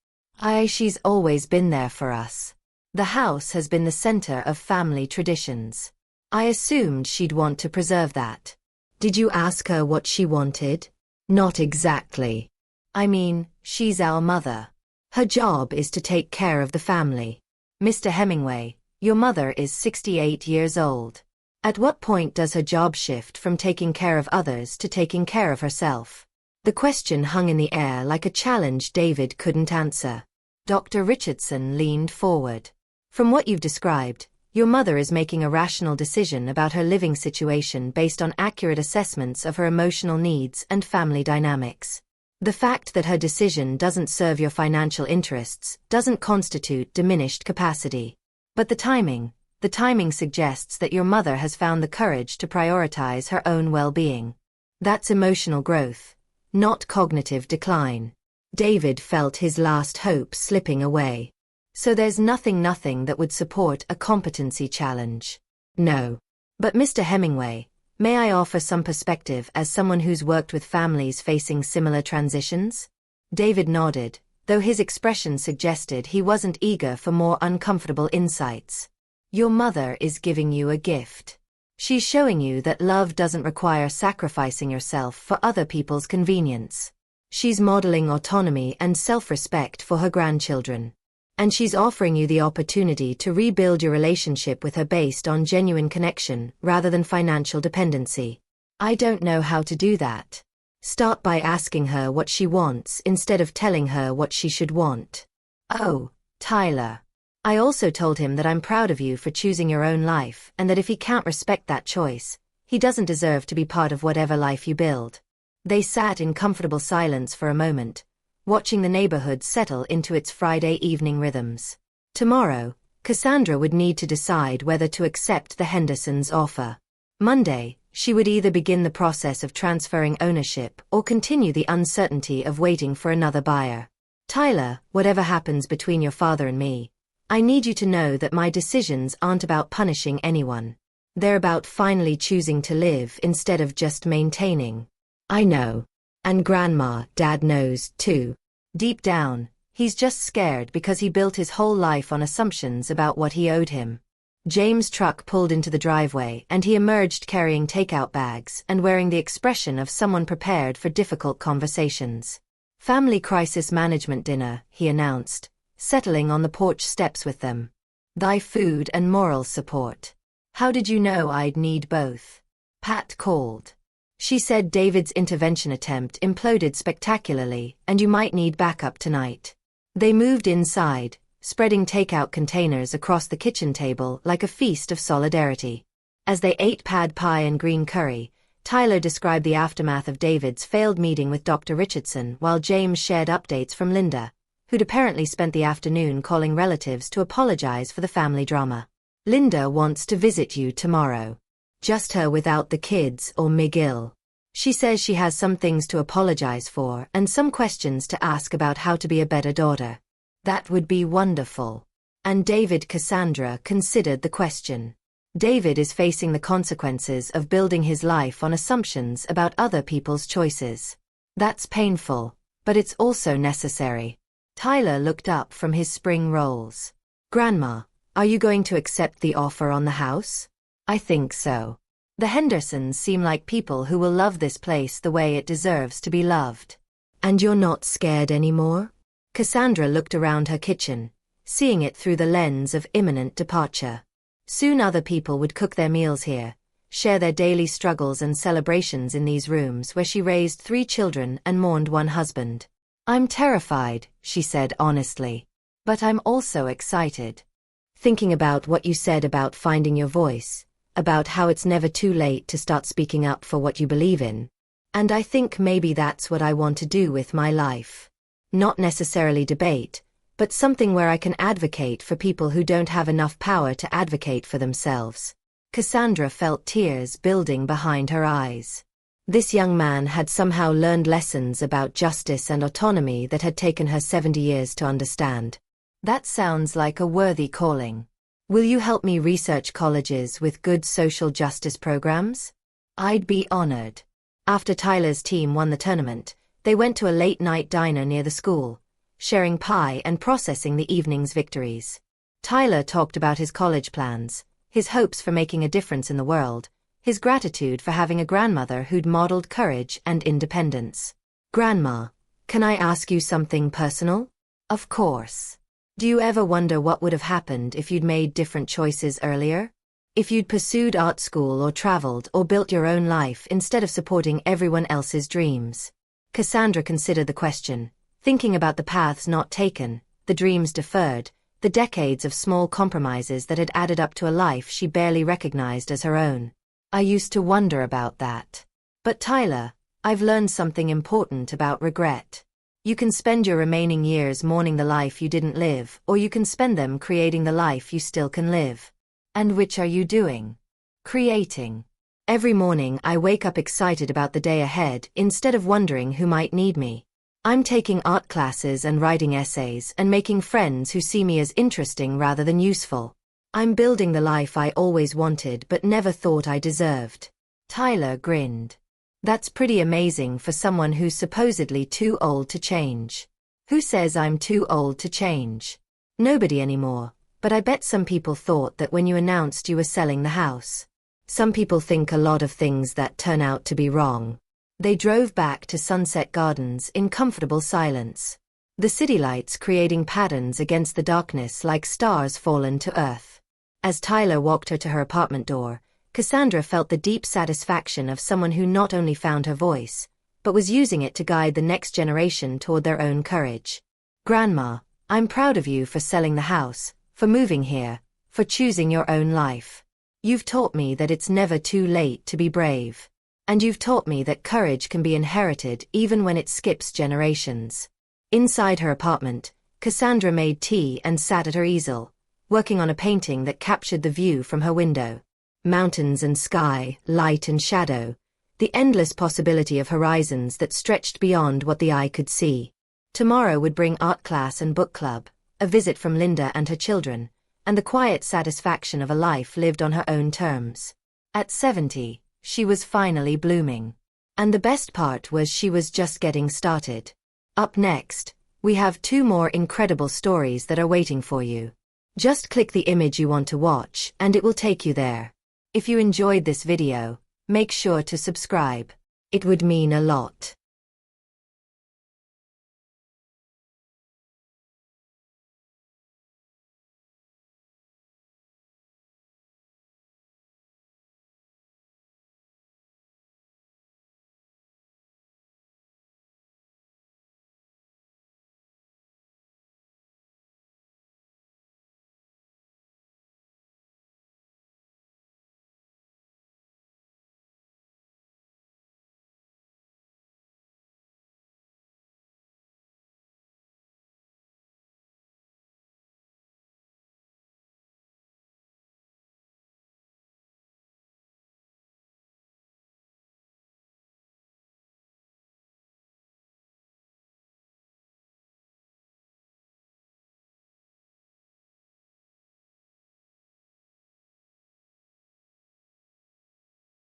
She's always been there for us. The house has been the center of family traditions. I assumed she'd want to preserve that. Did you ask her what she wanted? Not exactly. I mean, she's our mother. Her job is to take care of the family. Mr. Hemingway, your mother is 68 years old. At what point does her job shift from taking care of others to taking care of herself? The question hung in the air like a challenge David couldn't answer. Dr. Richardson leaned forward. From what you've described, your mother is making a rational decision about her living situation based on accurate assessments of her emotional needs and family dynamics. The fact that her decision doesn't serve your financial interests doesn't constitute diminished capacity. But the timing suggests that your mother has found the courage to prioritize her own well-being. That's emotional growth, not cognitive decline. David felt his last hope slipping away. So there's nothing that would support a competency challenge. No. But Mr. Hemingway, may I offer some perspective as someone who's worked with families facing similar transitions? David nodded, though his expression suggested he wasn't eager for more uncomfortable insights. Your mother is giving you a gift. She's showing you that love doesn't require sacrificing yourself for other people's convenience. She's modeling autonomy and self-respect for her grandchildren. And she's offering you the opportunity to rebuild your relationship with her based on genuine connection rather than financial dependency. I don't know how to do that. Start by asking her what she wants instead of telling her what she should want. Oh, Tyler. I also told him that I'm proud of you for choosing your own life and that if he can't respect that choice, he doesn't deserve to be part of whatever life you build. They sat in comfortable silence for a moment, watching the neighborhood settle into its Friday evening rhythms. Tomorrow, Cassandra would need to decide whether to accept the Hendersons' offer. Monday, she would either begin the process of transferring ownership or continue the uncertainty of waiting for another buyer. Tyler, whatever happens between your father and me, I need you to know that my decisions aren't about punishing anyone. They're about finally choosing to live instead of just maintaining. I know. And Grandma, Dad knows, too. Deep down, he's just scared because he built his whole life on assumptions about what he owed him. James' truck pulled into the driveway and he emerged carrying takeout bags and wearing the expression of someone prepared for difficult conversations. Family crisis management dinner, he announced, settling on the porch steps with them. Thy food and moral support. How did you know I'd need both? Pat called. She said David's intervention attempt imploded spectacularly and you might need backup tonight. They moved inside, spreading takeout containers across the kitchen table like a feast of solidarity. As they ate pad pie and green curry, Tyler described the aftermath of David's failed meeting with Dr. Richardson while James shared updates from Linda, who'd apparently spent the afternoon calling relatives to apologize for the family drama. Linda wants to visit you tomorrow. Just her without the kids or McGill. She says she has some things to apologize for and some questions to ask about how to be a better daughter. That would be wonderful. And Cassandra considered the question. David is facing the consequences of building his life on assumptions about other people's choices. That's painful, but it's also necessary. Tyler looked up from his spring rolls. Grandma, are you going to accept the offer on the house? I think so. The Hendersons seem like people who will love this place the way it deserves to be loved. And you're not scared anymore? Cassandra looked around her kitchen, seeing it through the lens of imminent departure. Soon other people would cook their meals here, share their daily struggles and celebrations in these rooms where she raised 3 children and mourned one husband. I'm terrified, she said honestly. But I'm also excited. Thinking about what you said about finding your voice, about how it's never too late to start speaking up for what you believe in. And I think maybe that's what I want to do with my life. Not necessarily debate, but something where I can advocate for people who don't have enough power to advocate for themselves. Cassandra felt tears building behind her eyes. This young man had somehow learned lessons about justice and autonomy that had taken her 70 years to understand. That sounds like a worthy calling. Will you help me research colleges with good social justice programs? I'd be honored. After Tyler's team won the tournament, they went to a late-night diner near the school, sharing pie and processing the evening's victories. Tyler talked about his college plans, his hopes for making a difference in the world, his gratitude for having a grandmother who'd modeled courage and independence. Grandma, can I ask you something personal? Of course. Do you ever wonder what would have happened if you'd made different choices earlier? If you'd pursued art school or traveled or built your own life instead of supporting everyone else's dreams? Cassandra considered the question, thinking about the paths not taken, the dreams deferred, the decades of small compromises that had added up to a life she barely recognized as her own. I used to wonder about that. But Tyler, I've learned something important about regret. You can spend your remaining years mourning the life you didn't live, or you can spend them creating the life you still can live. And which are you doing? Creating. Every morning I wake up excited about the day ahead instead of wondering who might need me. I'm taking art classes and writing essays and making friends who see me as interesting rather than useful. I'm building the life I always wanted but never thought I deserved. Tyler grinned. That's pretty amazing for someone who's supposedly too old to change. Who says I'm too old to change? Nobody anymore, but I bet some people thought that when you announced you were selling the house. Some people think a lot of things that turn out to be wrong. They drove back to Sunset Gardens in comfortable silence. The city lights creating patterns against the darkness like stars fallen to earth. As Tyler walked her to her apartment door, Cassandra felt the deep satisfaction of someone who not only found her voice, but was using it to guide the next generation toward their own courage. Grandma, I'm proud of you for selling the house, for moving here, for choosing your own life. You've taught me that it's never too late to be brave. And you've taught me that courage can be inherited even when it skips generations. Inside her apartment, Cassandra made tea and sat at her easel, working on a painting that captured the view from her window. Mountains and sky, light and shadow, the endless possibility of horizons that stretched beyond what the eye could see. Tomorrow would bring art class and book club, a visit from Linda and her children, and the quiet satisfaction of a life lived on her own terms. At 70, she was finally blooming. And the best part was she was just getting started. Up next, we have 2 more incredible stories that are waiting for you. Just click the image you want to watch and it will take you there. If you enjoyed this video, make sure to subscribe. It would mean a lot.